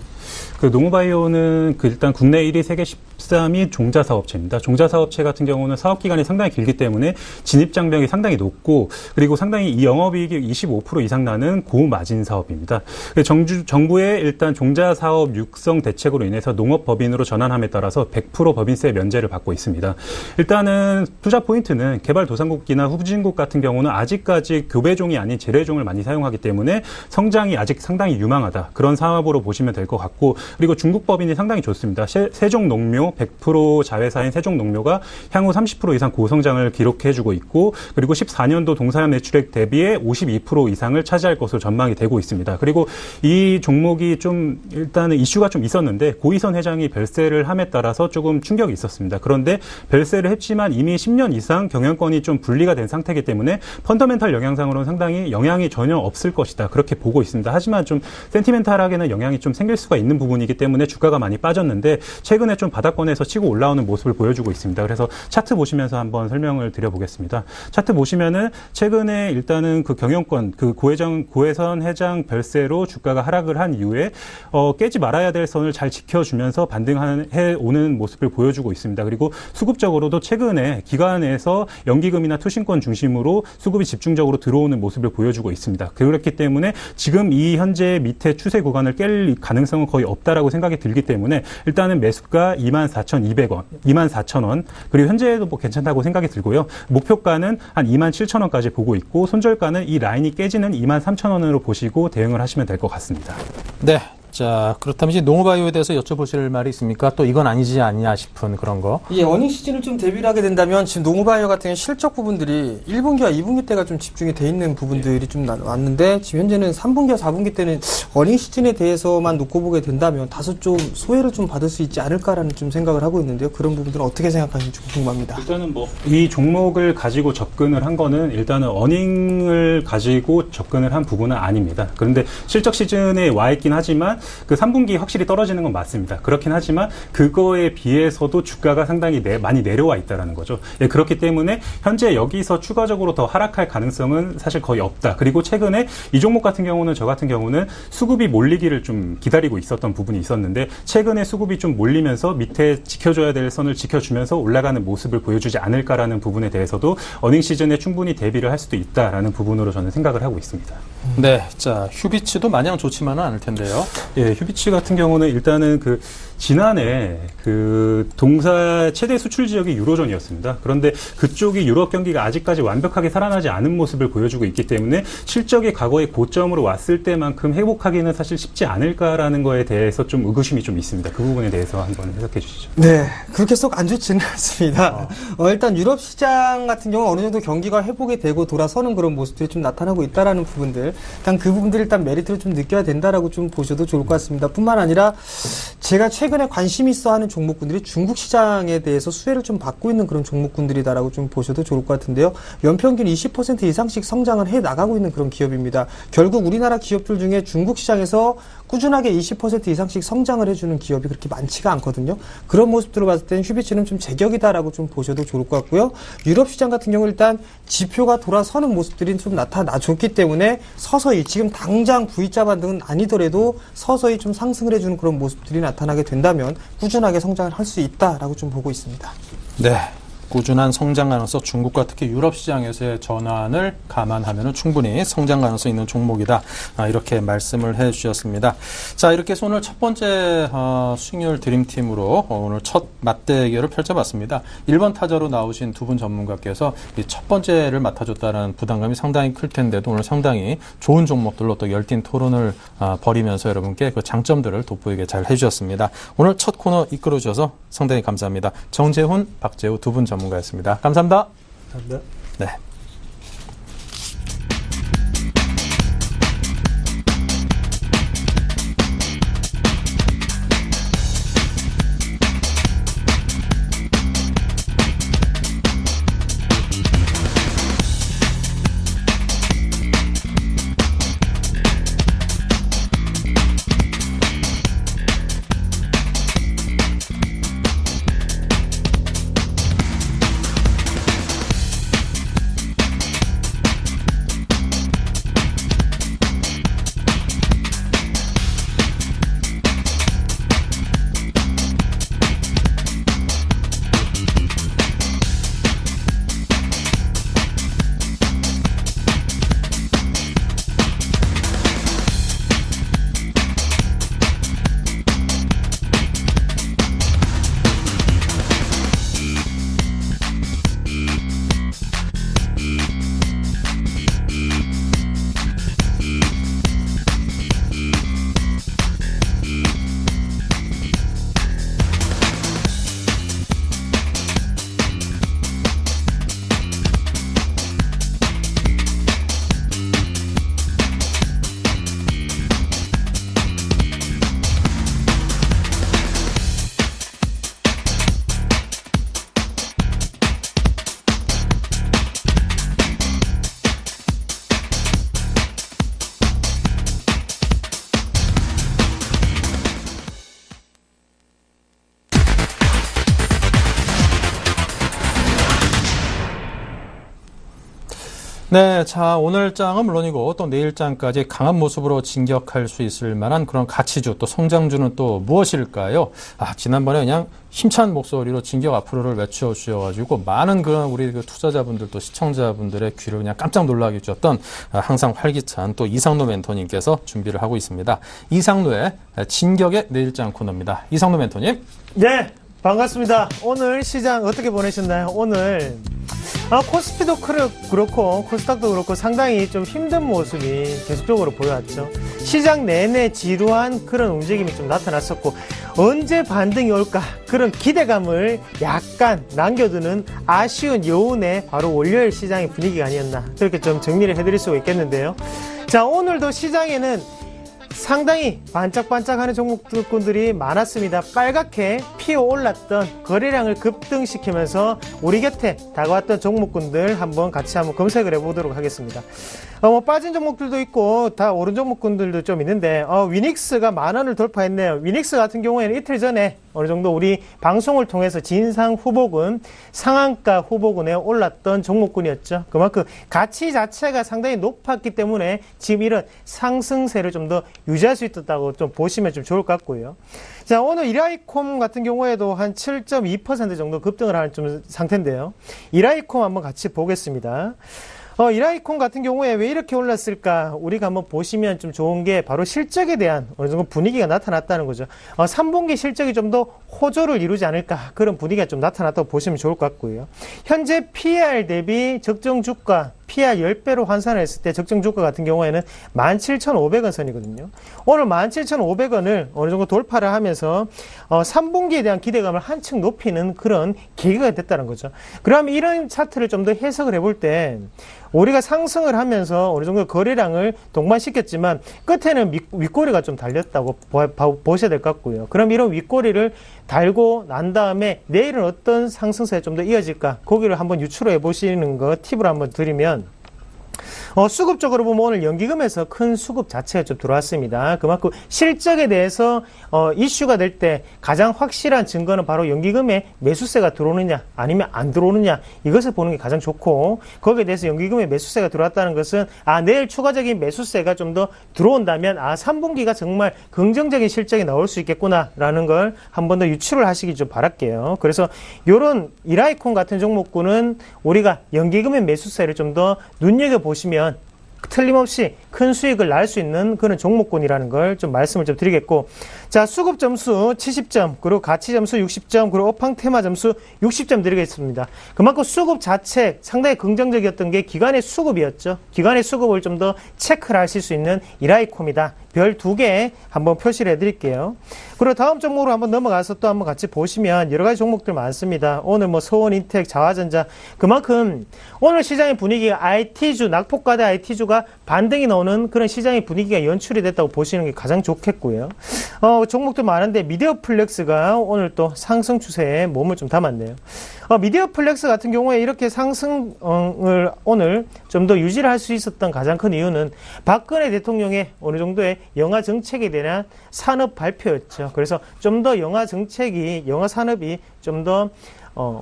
그 농우바이오는 일단 국내 1위, 세계 13위 종자사업체입니다. 종자사업체 같은 경우는 사업 기간이 상당히 길기 때문에 진입 장벽이 상당히 상당히 높고 그리고 상당히 이 영업이익이 25% 이상 나는 고마진 사업입니다. 정부의 일단 종자 사업 육성 대책으로 인해서 농업법인으로 전환함에 따라서 100% 법인세 면제를 받고 있습니다. 일단은 투자 포인트는 개발도상국이나 후진국 같은 경우는 아직까지 교배종이 아닌 재래종을 많이 사용하기 때문에 성장이 아직 상당히 유망하다. 그런 사업으로 보시면 될 것 같고 그리고 중국 법인이 상당히 좋습니다. 세종농묘 100% 자회사인 세종농묘가 향후 30% 이상 고성장을 기록해주고 있고 그리고 14년도 동사람 매출액 대비해 52% 이상을 차지할 것으로 전망이 되고 있습니다. 그리고 이 종목이 좀 일단은 이슈가 좀 있었는데 고이선 회장이 별세를 함에 따라서 조금 충격이 있었습니다. 그런데 별세를 했지만 이미 10년 이상 경영권이 좀 분리가 된 상태이기 때문에 펀더멘탈 영향상으로는 상당히 영향이 전혀 없을 것이다. 그렇게 보고 있습니다. 하지만 좀 센티멘탈하게는 영향이 좀 생길 수가 있는 부분이기 때문에 주가가 많이 빠졌는데 최근에 좀 바닥권에서 치고 올라오는 모습을 보여주고 있습니다. 그래서 차트 보시면서 한번 설명을 드려보겠습니다. 차트 보시면은 최근에 일단은 그 경영권, 그 고해선 회장 별세로 주가가 하락을 한 이후에 깨지 말아야 될 선을 잘 지켜주면서 반등해 오는 모습을 보여주고 있습니다. 그리고 수급적으로도 최근에 기관에서 연기금이나 투신권 중심으로 수급이 집중적으로 들어오는 모습을 보여주고 있습니다. 그렇기 때문에 지금 이 현재 밑에 추세 구간을 깰 가능성은 거의 없다라고 생각이 들기 때문에 일단은 매수가 24,200원, 24,000원 그리고 현재도 뭐 괜찮다고 생각이 들고요. 목표가는 한 27,000원까지 보고 있고 손절가는 이 라인이 깨지는 23,000원으로 보시고 대응을 하시면 될 것 같습니다. 네. 자, 그렇다면 이제 농어바이오에 대해서 여쭤보실 말이 있습니까? 또 이건 아니지 않냐 싶은 그런 거. 이 어닝 시즌을 좀 대비를 하게 된다면 지금 농어바이오 같은 경우 실적 부분들이 1분기와 2분기 때가 좀 집중이 돼 있는 부분들이 좀 왔는데 지금 현재는 3분기와 4분기 때는 어닝 시즌에 대해서만 놓고 보게 된다면 다소 좀 소외를 좀 받을 수 있지 않을까라는 좀 생각을 하고 있는데요. 그런 부분들은 어떻게 생각하시는지 궁금합니다. 일단은 뭐 이 종목을 가지고 접근을 한 거는 일단은 어닝을 가지고 접근을 한 부분은 아닙니다. 그런데 실적 시즌에 와 있긴 하지만 그 3분기 확실히 떨어지는 건 맞습니다. 그렇긴 하지만 그거에 비해서도 주가가 상당히 많이 내려와 있다는 거죠. 예, 그렇기 때문에 현재 여기서 추가적으로 더 하락할 가능성은 사실 거의 없다. 그리고 최근에 이 종목 같은 경우는 저 같은 경우는 수급이 몰리기를 좀 기다리고 있었던 부분이 있었는데 최근에 수급이 좀 몰리면서 밑에 지켜줘야 될 선을 지켜주면서 올라가는 모습을 보여주지 않을까라는 부분에 대해서도 어닝 시즌에 충분히 대비를 할 수도 있다라는 부분으로 저는 생각을 하고 있습니다. 네. 자, 휴비츠도 마냥 좋지만은 않을 텐데요. 예, 휴비츠 같은 경우는 일단은 그 지난해 그 동사 최대 수출 지역이 유로존이었습니다. 그런데 그쪽이 유럽 경기가 아직까지 완벽하게 살아나지 않은 모습을 보여주고 있기 때문에 실적이 과거의 고점으로 왔을 때만큼 회복하기는 사실 쉽지 않을까라는 거에 대해서 좀 의구심이 좀 있습니다. 그 부분에 대해서 한번 해석해 주시죠. 네, 그렇게 쏙 안 좋지는 않습니다. 일단 유럽 시장 같은 경우 어느 정도 경기가 회복이 되고 돌아서는 그런 모습들이 좀 나타나고 있다라는 부분들, 일단 그 부분들 일단 메리트를 좀 느껴야 된다라고 좀 보셔도 좋을 것 같습니다. 뿐만 아니라 제가 최근에 관심 있어 하는 종목군들이 중국 시장에 대해서 수혜를 좀 받고 있는 그런 종목군들이다라고 좀 보셔도 좋을 것 같은데요. 연평균 20% 이상씩 성장을 해 나가고 있는 그런 기업입니다. 결국 우리나라 기업들 중에 중국 시장에서 꾸준하게 20% 이상씩 성장을 해주는 기업이 그렇게 많지가 않거든요. 그런 모습들을 봤을 때는 휴비츠는 좀 제격이다라고 좀 보셔도 좋을 것 같고요. 유럽 시장 같은 경우 일단 지표가 돌아서는 모습들이 좀 나타나줬기 때문에 서서히 지금 당장 V자 반등은 아니더라도 서서히 좀 상승을 해주는 그런 모습들이 나타나게 된다면 꾸준하게 성장을 할 수 있다라고 좀 보고 있습니다. 네. 꾸준한 성장 가능성, 중국과 특히 유럽 시장에서의 전환을 감안하면 충분히 성장 가능성 있는 종목이다. 이렇게 말씀을 해주셨습니다. 자, 이렇게 해서 오늘 첫 번째 수익률 드림팀으로 오늘 첫 맞대결을 펼쳐봤습니다. 1번 타자로 나오신 두 분 전문가께서 이 첫 번째를 맡아줬다는 부담감이 상당히 클 텐데도 오늘 상당히 좋은 종목들로 또 열띤 토론을 벌이면서 여러분께 그 장점들을 돋보이게 잘 해주셨습니다. 오늘 첫 코너 이끌어주셔서 상당히 감사합니다. 정재훈, 박재우 두 분 전문가였습니다. 감사합니다. 감사합니다. 네. 네, 자, 오늘 장은 물론이고 또 내일 장까지 강한 모습으로 진격할 수 있을 만한 그런 가치주 또 성장주는 또 무엇일까요? 지난번에 그냥 힘찬 목소리로 진격 앞으로를 외쳐 주셔가지고 많은 그런 우리 그 투자자분들 또 시청자분들의 귀를 그냥 깜짝 놀라게 해주셨던 항상 활기찬 또 이상노 멘토님께서 준비를 하고 있습니다. 이상노의 진격의 내일장 코너입니다. 이상노 멘토님. 네, 반갑습니다. 오늘 시장 어떻게 보내셨나요? 오늘 코스피도 그렇고 코스닥도 그렇고 상당히 좀 힘든 모습이 계속적으로 보여왔죠. 시장 내내 지루한 그런 움직임이 좀 나타났었고 언제 반등이 올까 그런 기대감을 약간 남겨두는 아쉬운 여운의 바로 월요일 시장의 분위기가 아니었나 그렇게 좀 정리를 해드릴 수가 있겠는데요. 자, 오늘도 시장에는 상당히 반짝반짝하는 종목들이 많았습니다. 빨갛게 피어올랐던 거래량을 급등시키면서 우리 곁에 다가왔던 종목군들 한번 같이 한번 검색을 해보도록 하겠습니다. 빠진 종목들도 있고 다 오른 종목군들도 좀 있는데 위닉스가 10,000원을 돌파했네요. 위닉스 같은 경우에는 이틀 전에 어느 정도 우리 방송을 통해서 진상 후보군, 상한가 후보군에 올랐던 종목군이었죠. 그만큼 가치 자체가 상당히 높았기 때문에 지금 이런 상승세를 좀 더 유지할 수 있었다고 좀 보시면 좀 좋을 것 같고요. 자, 오늘 이라이콤 같은 경우에도 한 7.2% 정도 급등을 하는 좀 상태인데요. 이라이콤 한번 같이 보겠습니다. 이라이콤 같은 경우에 왜 이렇게 올랐을까? 우리가 한번 보시면 좀 좋은 게 바로 실적에 대한 어느 정도 분위기가 나타났다는 거죠. 3분기 실적이 좀 더 호조를 이루지 않을까? 그런 분위기가 좀 나타났다고 보시면 좋을 것 같고요. 현재 PER 대비 적정 주가 PER 10배로 환산을 했을 때 적정 주가 같은 경우에는 17,500원 선이거든요. 오늘 17,500원을 어느 정도 돌파를 하면서 3분기에 대한 기대감을 한층 높이는 그런 계기가 됐다는 거죠. 그러면 이런 차트를 좀 더 해석을 해볼 때 우리가 상승을 하면서 어느 정도 거래량을 동반시켰지만 끝에는 윗꼬리가 좀 달렸다고 보셔야 될 것 같고요. 그럼 이런 윗꼬리를 달고 난 다음에 내일은 어떤 상승세에 좀 더 이어질까? 거기를 한번 유추해 보시는 거 팁을 한번 드리면 수급적으로 보면 오늘 연기금에서 큰 수급 자체가 좀 들어왔습니다. 그만큼 실적에 대해서 이슈가 될 때 가장 확실한 증거는 바로 연기금에 매수세가 들어오느냐 아니면 안 들어오느냐 이것을 보는 게 가장 좋고 거기에 대해서 연기금에 매수세가 들어왔다는 것은 내일 추가적인 매수세가 좀 더 들어온다면 3분기가 정말 긍정적인 실적이 나올 수 있겠구나라는 걸 한 번 더 유추를 하시기 좀 바랄게요. 그래서 이런 이라이콘 같은 종목군은 우리가 연기금의 매수세를 좀 더 눈여겨보시면 틀림없이 큰 수익을 날 수 있는 그런 종목군이라는 걸 좀 말씀을 좀 드리겠고, 자, 수급 점수 70점, 그리고 가치 점수 60점, 그리고 업황 테마 점수 60점 드리겠습니다. 그만큼 수급 자체 상당히 긍정적이었던 게 기관의 수급이었죠. 기관의 수급을 좀 더 체크를 하실 수 있는 이라이콤이다. 별 2개 한번 표시를 해드릴게요. 그리고 다음 종목으로 한번 넘어가서 또 한번 같이 보시면 여러 가지 종목들 많습니다. 오늘 서원인텍, 자화전자, 그만큼 오늘 시장의 분위기가 IT주, 낙폭과대 IT주가 반등이 나오는 그런 시장의 분위기가 연출이 됐다고 보시는 게 가장 좋겠고요. 종목도 많은데 미디어플렉스가 오늘 또 상승 추세에 몸을 좀 담았네요. 미디어플렉스 같은 경우에 이렇게 상승을 오늘 좀 더 유지를 할 수 있었던 가장 큰 이유는 박근혜 대통령의 어느 정도의 영화 정책에 대한 산업 발표였죠. 그래서 좀 더 영화 정책이, 영화 산업이 좀 더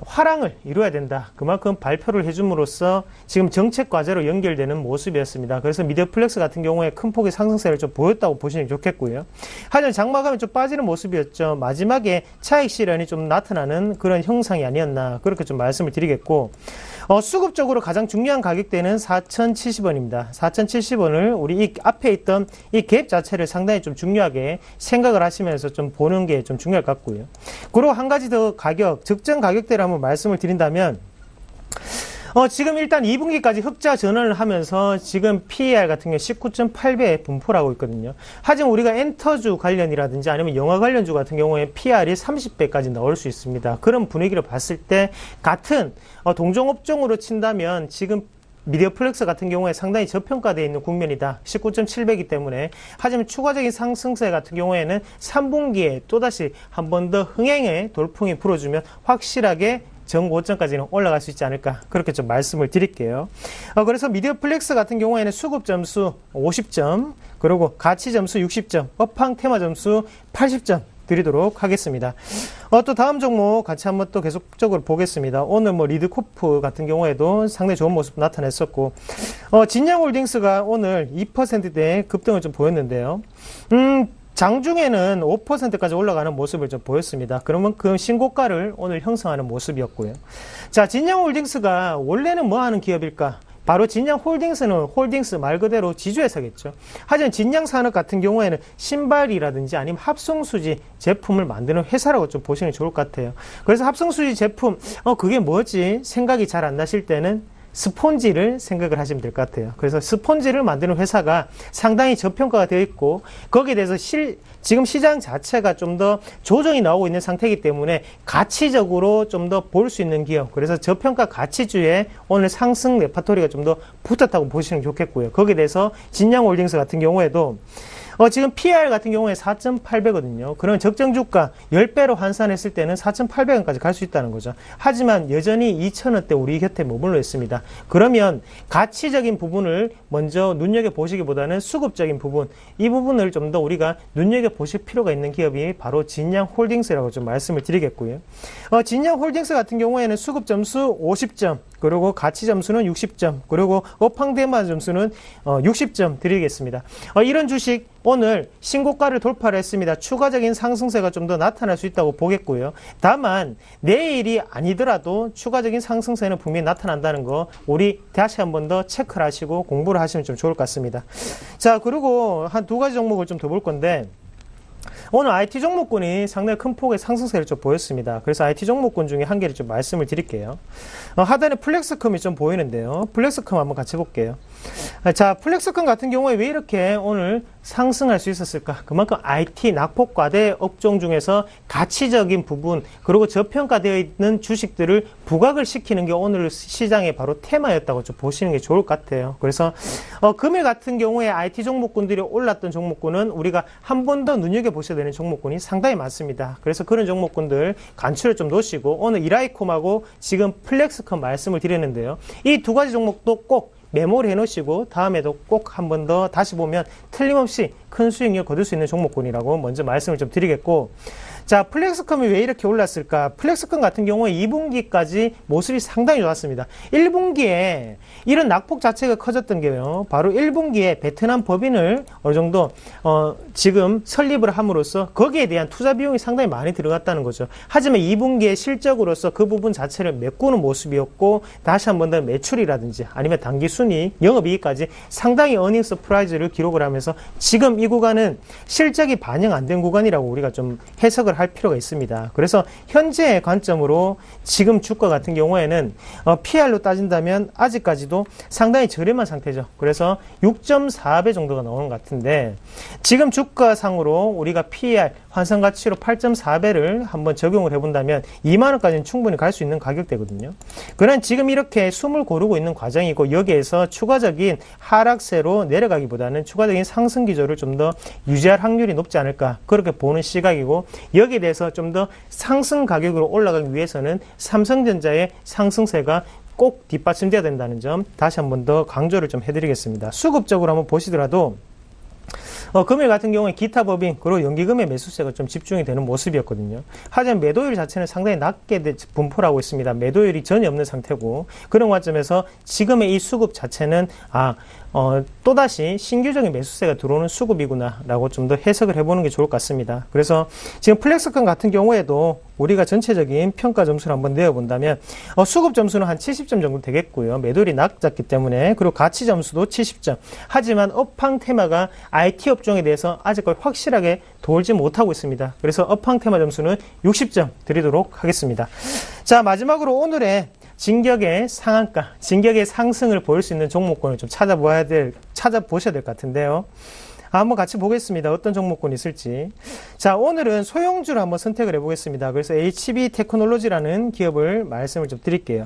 화랑을 이루어야 된다. 그만큼 발표를 해줌으로써 지금 정책 과제로 연결되는 모습이었습니다. 그래서 미디어플렉스 같은 경우에 큰 폭의 상승세를 좀 보였다고 보시는 게 좋겠고요. 하지만 장마감이 좀 빠지는 모습이었죠. 마지막에 차익 실현이 좀 나타나는 그런 형상이 아니었나, 그렇게 좀 말씀을 드리겠고, 수급적으로 가장 중요한 가격대는 4,070원입니다. 4,070원을 우리 이 앞에 있던 이 갭 자체를 상당히 좀 중요하게 생각을 하시면서 좀 보는 게 좀 중요할 것 같고요. 그리고 한 가지 더 가격, 적정 가격대를 한번 말씀을 드린다면, 지금 일단 2분기까지 흑자 전환을 하면서 지금 PER 같은 경우 19.8배에 분포를 하고 있거든요. 하지만 우리가 엔터주 관련이라든지 아니면 영화 관련주 같은 경우에 PER이 30배까지 나올 수 있습니다. 그런 분위기를 봤을 때 같은 동종업종으로 친다면 지금 미디어플렉스 같은 경우에 상당히 저평가되어 있는 국면이다. 19.7배이기 때문에. 하지만 추가적인 상승세 같은 경우에는 3분기에 또다시 한 번 더 흥행의 돌풍이 불어주면 확실하게 전고점까지는 올라갈 수 있지 않을까, 그렇게 좀 말씀을 드릴게요. 그래서 미디어플렉스 같은 경우에는 수급 점수 50점, 그리고 가치 점수 60점, 업황 테마 점수 80점 드리도록 하겠습니다. 또 다음 종목 같이 한번 또 계속적으로 보겠습니다. 오늘 뭐 리드코프 같은 경우에도 상당히 좋은 모습 나타냈었고, 진양홀딩스가 오늘 2%대 급등을 좀 보였는데요. 장중에는 5%까지 올라가는 모습을 좀 보였습니다. 그러면 그 신고가를 오늘 형성하는 모습이었고요. 자, 진양홀딩스가 원래는 뭐 하는 기업일까? 바로 진양홀딩스는 홀딩스 말 그대로 지주회사겠죠. 하지만 진양산업 같은 경우에는 신발이라든지 아니면 합성수지 제품을 만드는 회사라고 좀 보시는 게 좋을 것 같아요. 그래서 합성수지 제품, 그게 뭐지? 생각이 잘 안 나실 때는 스폰지를 생각을 하시면 될 것 같아요. 그래서 스폰지를 만드는 회사가 상당히 저평가가 되어 있고, 거기에 대해서 지금 시장 자체가 좀 더 조정이 나오고 있는 상태이기 때문에 가치적으로 좀 더 볼 수 있는 기업, 그래서 저평가 가치주에 오늘 상승 레파토리가 좀 더 붙었다고 보시면 좋겠고요. 거기에 대해서 진양홀딩스 같은 경우에도 지금 PER 같은 경우에 4.8배거든요. 그러면 적정 주가 10배로 환산했을 때는 4,800원까지 갈 수 있다는 거죠. 하지만 여전히 2,000원대 우리 곁에 머물러 있습니다. 그러면 가치적인 부분을 먼저 눈여겨보시기보다는 수급적인 부분, 이 부분을 좀 더 우리가 눈여겨보실 필요가 있는 기업이 바로 진양홀딩스라고 좀 말씀을 드리겠고요. 진양홀딩스 같은 경우에는 수급 점수 50점, 그리고 가치 점수는 60점, 그리고 업황대마 점수는 60점 드리겠습니다. 이런 주식 오늘 신고가를 돌파를 했습니다. 추가적인 상승세가 좀 더 나타날 수 있다고 보겠고요. 다만 내일이 아니더라도 추가적인 상승세는 분명히 나타난다는 거 우리 다시 한 번 더 체크를 하시고 공부를 하시면 좀 좋을 것 같습니다. 자, 그리고 한 두 가지 종목을 좀 더 볼 건데, 오늘 IT 종목군이 상당히 큰 폭의 상승세를 좀 보였습니다. 그래서 IT 종목군 중에 한 개를 좀 말씀을 드릴게요. 하단에 플렉스컴이 좀 보이는데요. 플렉스컴 한번 같이 볼게요. 자, 플렉스컴 같은 경우에 왜 이렇게 오늘 상승할 수 있었을까? 그만큼 IT 낙폭과대 업종 중에서 가치적인 부분, 그리고 저평가되어 있는 주식들을 부각을 시키는 게 오늘 시장의 바로 테마였다고 좀 보시는 게 좋을 것 같아요. 그래서 금일 같은 경우에 IT 종목군들이 올랐던 종목군은 우리가 한 번 더 눈여겨보셔야 되는 종목군이 상당히 많습니다. 그래서 그런 종목군들 간추를 좀 놓으시고, 오늘 이라이콤하고 지금 플렉스컴 말씀을 드렸는데요. 이 두 가지 종목도 꼭 메모를 해놓으시고 다음에도 꼭 한 번 더 다시 보면 틀림없이 큰 수익률 거둘 수 있는 종목군이라고 먼저 말씀을 좀 드리겠고, 자, 플렉스컴이 왜 이렇게 올랐을까? 플렉스컴 같은 경우에 2분기까지 모습이 상당히 좋았습니다. 1분기에 이런 낙폭 자체가 커졌던 게요, 바로 1분기에 베트남 법인을 어느 정도 지금 설립을 함으로써 거기에 대한 투자 비용이 상당히 많이 들어갔다는 거죠. 하지만 2분기에 실적으로서 그 부분 자체를 메꾸는 모습이었고, 다시 한 번 더 매출이라든지 아니면 당기 순이익, 영업이익까지 상당히 어닝 서프라이즈를 기록을 하면서 지금 이 구간은 실적이 반영 안 된 구간이라고 우리가 좀 해석을 할 필요가 있습니다. 그래서 현재의 관점으로 지금 주가 같은 경우에는 PR로 따진다면 아직까지도 상당히 저렴한 상태죠. 그래서 6.4배 정도가 나오는 것 같은데, 지금 주가상으로 우리가 PER 환산가치로 8.4배를 한번 적용을 해본다면 2만원까지는 충분히 갈 수 있는 가격대거든요. 그러나 지금 이렇게 숨을 고르고 있는 과정이고, 여기에서 추가적인 하락세로 내려가기보다는 추가적인 상승 기조를 좀 더 유지할 확률이 높지 않을까, 그렇게 보는 시각이고, 여기에 대해서 좀 더 상승 가격으로 올라가기 위해서는 삼성전자의 상승세가 꼭 뒷받침돼야 된다는 점 다시 한 번 더 강조를 좀 해드리겠습니다. 수급적으로 한번 보시더라도 금일 같은 경우에 기타 법인 그리고 연기금의 매수세가 좀 집중이 되는 모습이었거든요. 하지만 매도율 자체는 상당히 낮게 분포를 하고 있습니다. 매도율이 전혀 없는 상태고, 그런 관점에서 지금의 이 수급 자체는 또다시 신규적인 매수세가 들어오는 수급이구나 라고 좀 더 해석을 해보는 게 좋을 것 같습니다. 그래서 지금 플렉스컴 같은 경우에도 우리가 전체적인 평가 점수를 한번 내어본다면 수급 점수는 한 70점 정도 되겠고요. 매도율이 낮았기 때문에, 그리고 가치 점수도 70점. 하지만 업황 테마가 IT 업종에 대해서 아직까지 확실하게 돌지 못하고 있습니다. 그래서 업황 테마 점수는 60점 드리도록 하겠습니다. 자, 마지막으로 오늘의 진격의 상한가, 진격의 상승을 보일 수 있는 종목군을 좀 찾아보셔야 될 것 같은데요. 한번 같이 보겠습니다. 어떤 종목군이 있을지. 자, 오늘은 소형주를 한번 선택을 해보겠습니다. 그래서 HB 테크놀로지라는 기업을 말씀을 좀 드릴게요.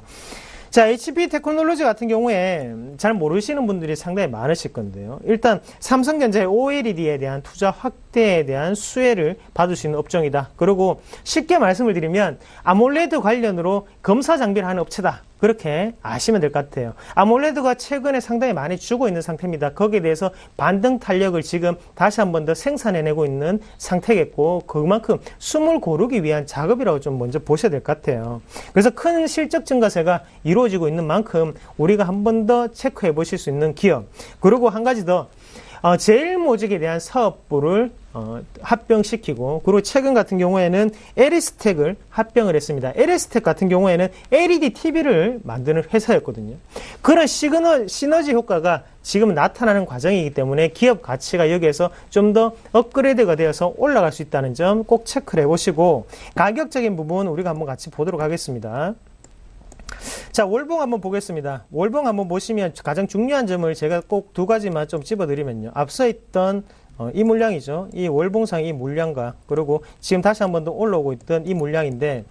자, HP 테크놀로지 같은 경우에 잘 모르시는 분들이 상당히 많으실 건데요. 일단 삼성전자의 OLED에 대한 투자 확대에 대한 수혜를 받을 수 있는 업종이다. 그리고 쉽게 말씀을 드리면 아몰레드 관련으로 검사 장비를 하는 업체다. 그렇게 아시면 될 것 같아요. 아몰레드가 최근에 상당히 많이 주고 있는 상태입니다. 거기에 대해서 반등 탄력을 지금 다시 한 번 더 생산해내고 있는 상태겠고, 그만큼 숨을 고르기 위한 작업이라고 좀 먼저 보셔야 될 것 같아요. 그래서 큰 실적 증가세가 이루어지고 있는 만큼 우리가 한 번 더 체크해 보실 수 있는 기업, 그리고 한 가지 더 제일모직에 대한 사업부를 합병시키고, 그리고 최근 같은 경우에는 에리스텍을 합병을 했습니다. 에리스텍 같은 경우에는 LED TV를 만드는 회사였거든요. 그런 시너지 효과가 지금 나타나는 과정이기 때문에 기업 가치가 여기에서 좀 더 업그레이드가 되어서 올라갈 수 있다는 점 꼭 체크를 해보시고, 가격적인 부분 우리가 한번 같이 보도록 하겠습니다. 자, 월봉 한번 보겠습니다. 월봉 한번 보시면 가장 중요한 점을 제가 꼭 두 가지만 좀 집어드리면요. 앞서 있던 이 물량이죠. 이 월봉상 이 물량과, 그리고 지금 다시 한 번 더 올라오고 있던 이 물량인데,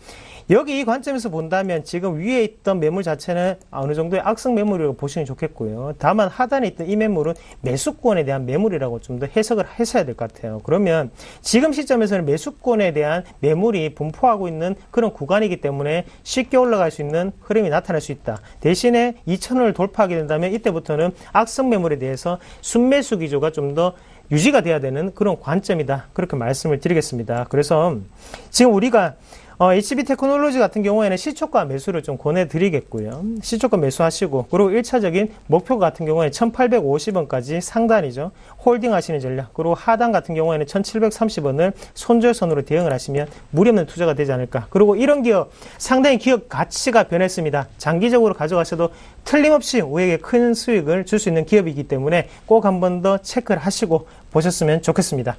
여기 이 관점에서 본다면 지금 위에 있던 매물 자체는 어느 정도의 악성 매물이라고 보시면 좋겠고요. 다만 하단에 있던 이 매물은 매수권에 대한 매물이라고 좀 더 해석을 하셔야 될 것 같아요. 그러면 지금 시점에서는 매수권에 대한 매물이 분포하고 있는 그런 구간이기 때문에 쉽게 올라갈 수 있는 흐름이 나타날 수 있다. 대신에 2,000원을 돌파하게 된다면 이때부터는 악성 매물에 대해서 순매수 기조가 좀 더 유지가 돼야 되는 그런 관점이다. 그렇게 말씀을 드리겠습니다. 그래서 지금 우리가 HB 테크놀로지 같은 경우에는 시초가 매수를 좀 권해드리겠고요. 시초가 매수하시고, 그리고 1차적인 목표 같은 경우에 1850원까지 상단이죠. 홀딩 하시는 전략, 그리고 하단 같은 경우에는 1730원을 손절선으로 대응을 하시면 무리 없는 투자가 되지 않을까. 그리고 이런 기업, 상당히 기업 가치가 변했습니다. 장기적으로 가져가셔도 틀림없이 우리에게 큰 수익을 줄 수 있는 기업이기 때문에 꼭 한 번 더 체크를 하시고 보셨으면 좋겠습니다.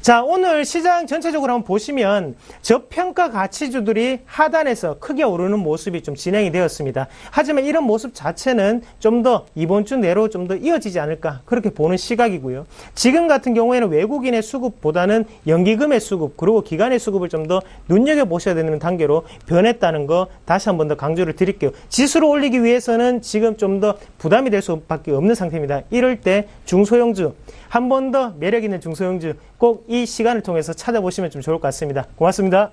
자, 오늘 시장 전체적으로 한번 보시면 저평가 가치주들이 하단에서 크게 오르는 모습이 좀 진행이 되었습니다. 하지만 이런 모습 자체는 좀 더 이번 주 내로 좀 더 이어지지 않을까, 그렇게 보는 시각이고요. 지금 같은 경우에는 외국인의 수급보다는 연기금의 수급, 그리고 기관의 수급을 좀 더 눈여겨보셔야 되는 단계로 변했다는 거 다시 한 번 더 강조를 드릴게요. 지수를 올리기 위해서는 지금 좀 더 부담이 될 수밖에 없는 상태입니다. 이럴 때 중소형주, 한 번 더 매력 있는 중소형주 꼭 이 시간을 통해서 찾아보시면 좀 좋을 것 같습니다. 고맙습니다.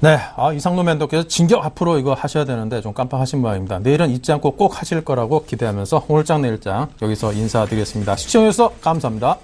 네, 이상로 멘토께서 진격 앞으로 이거 하셔야 되는데 좀 깜빡하신 모양입니다. 내일은 잊지 않고 꼭 하실 거라고 기대하면서 오늘장 내일장 여기서 인사드리겠습니다. 시청해주셔서 감사합니다.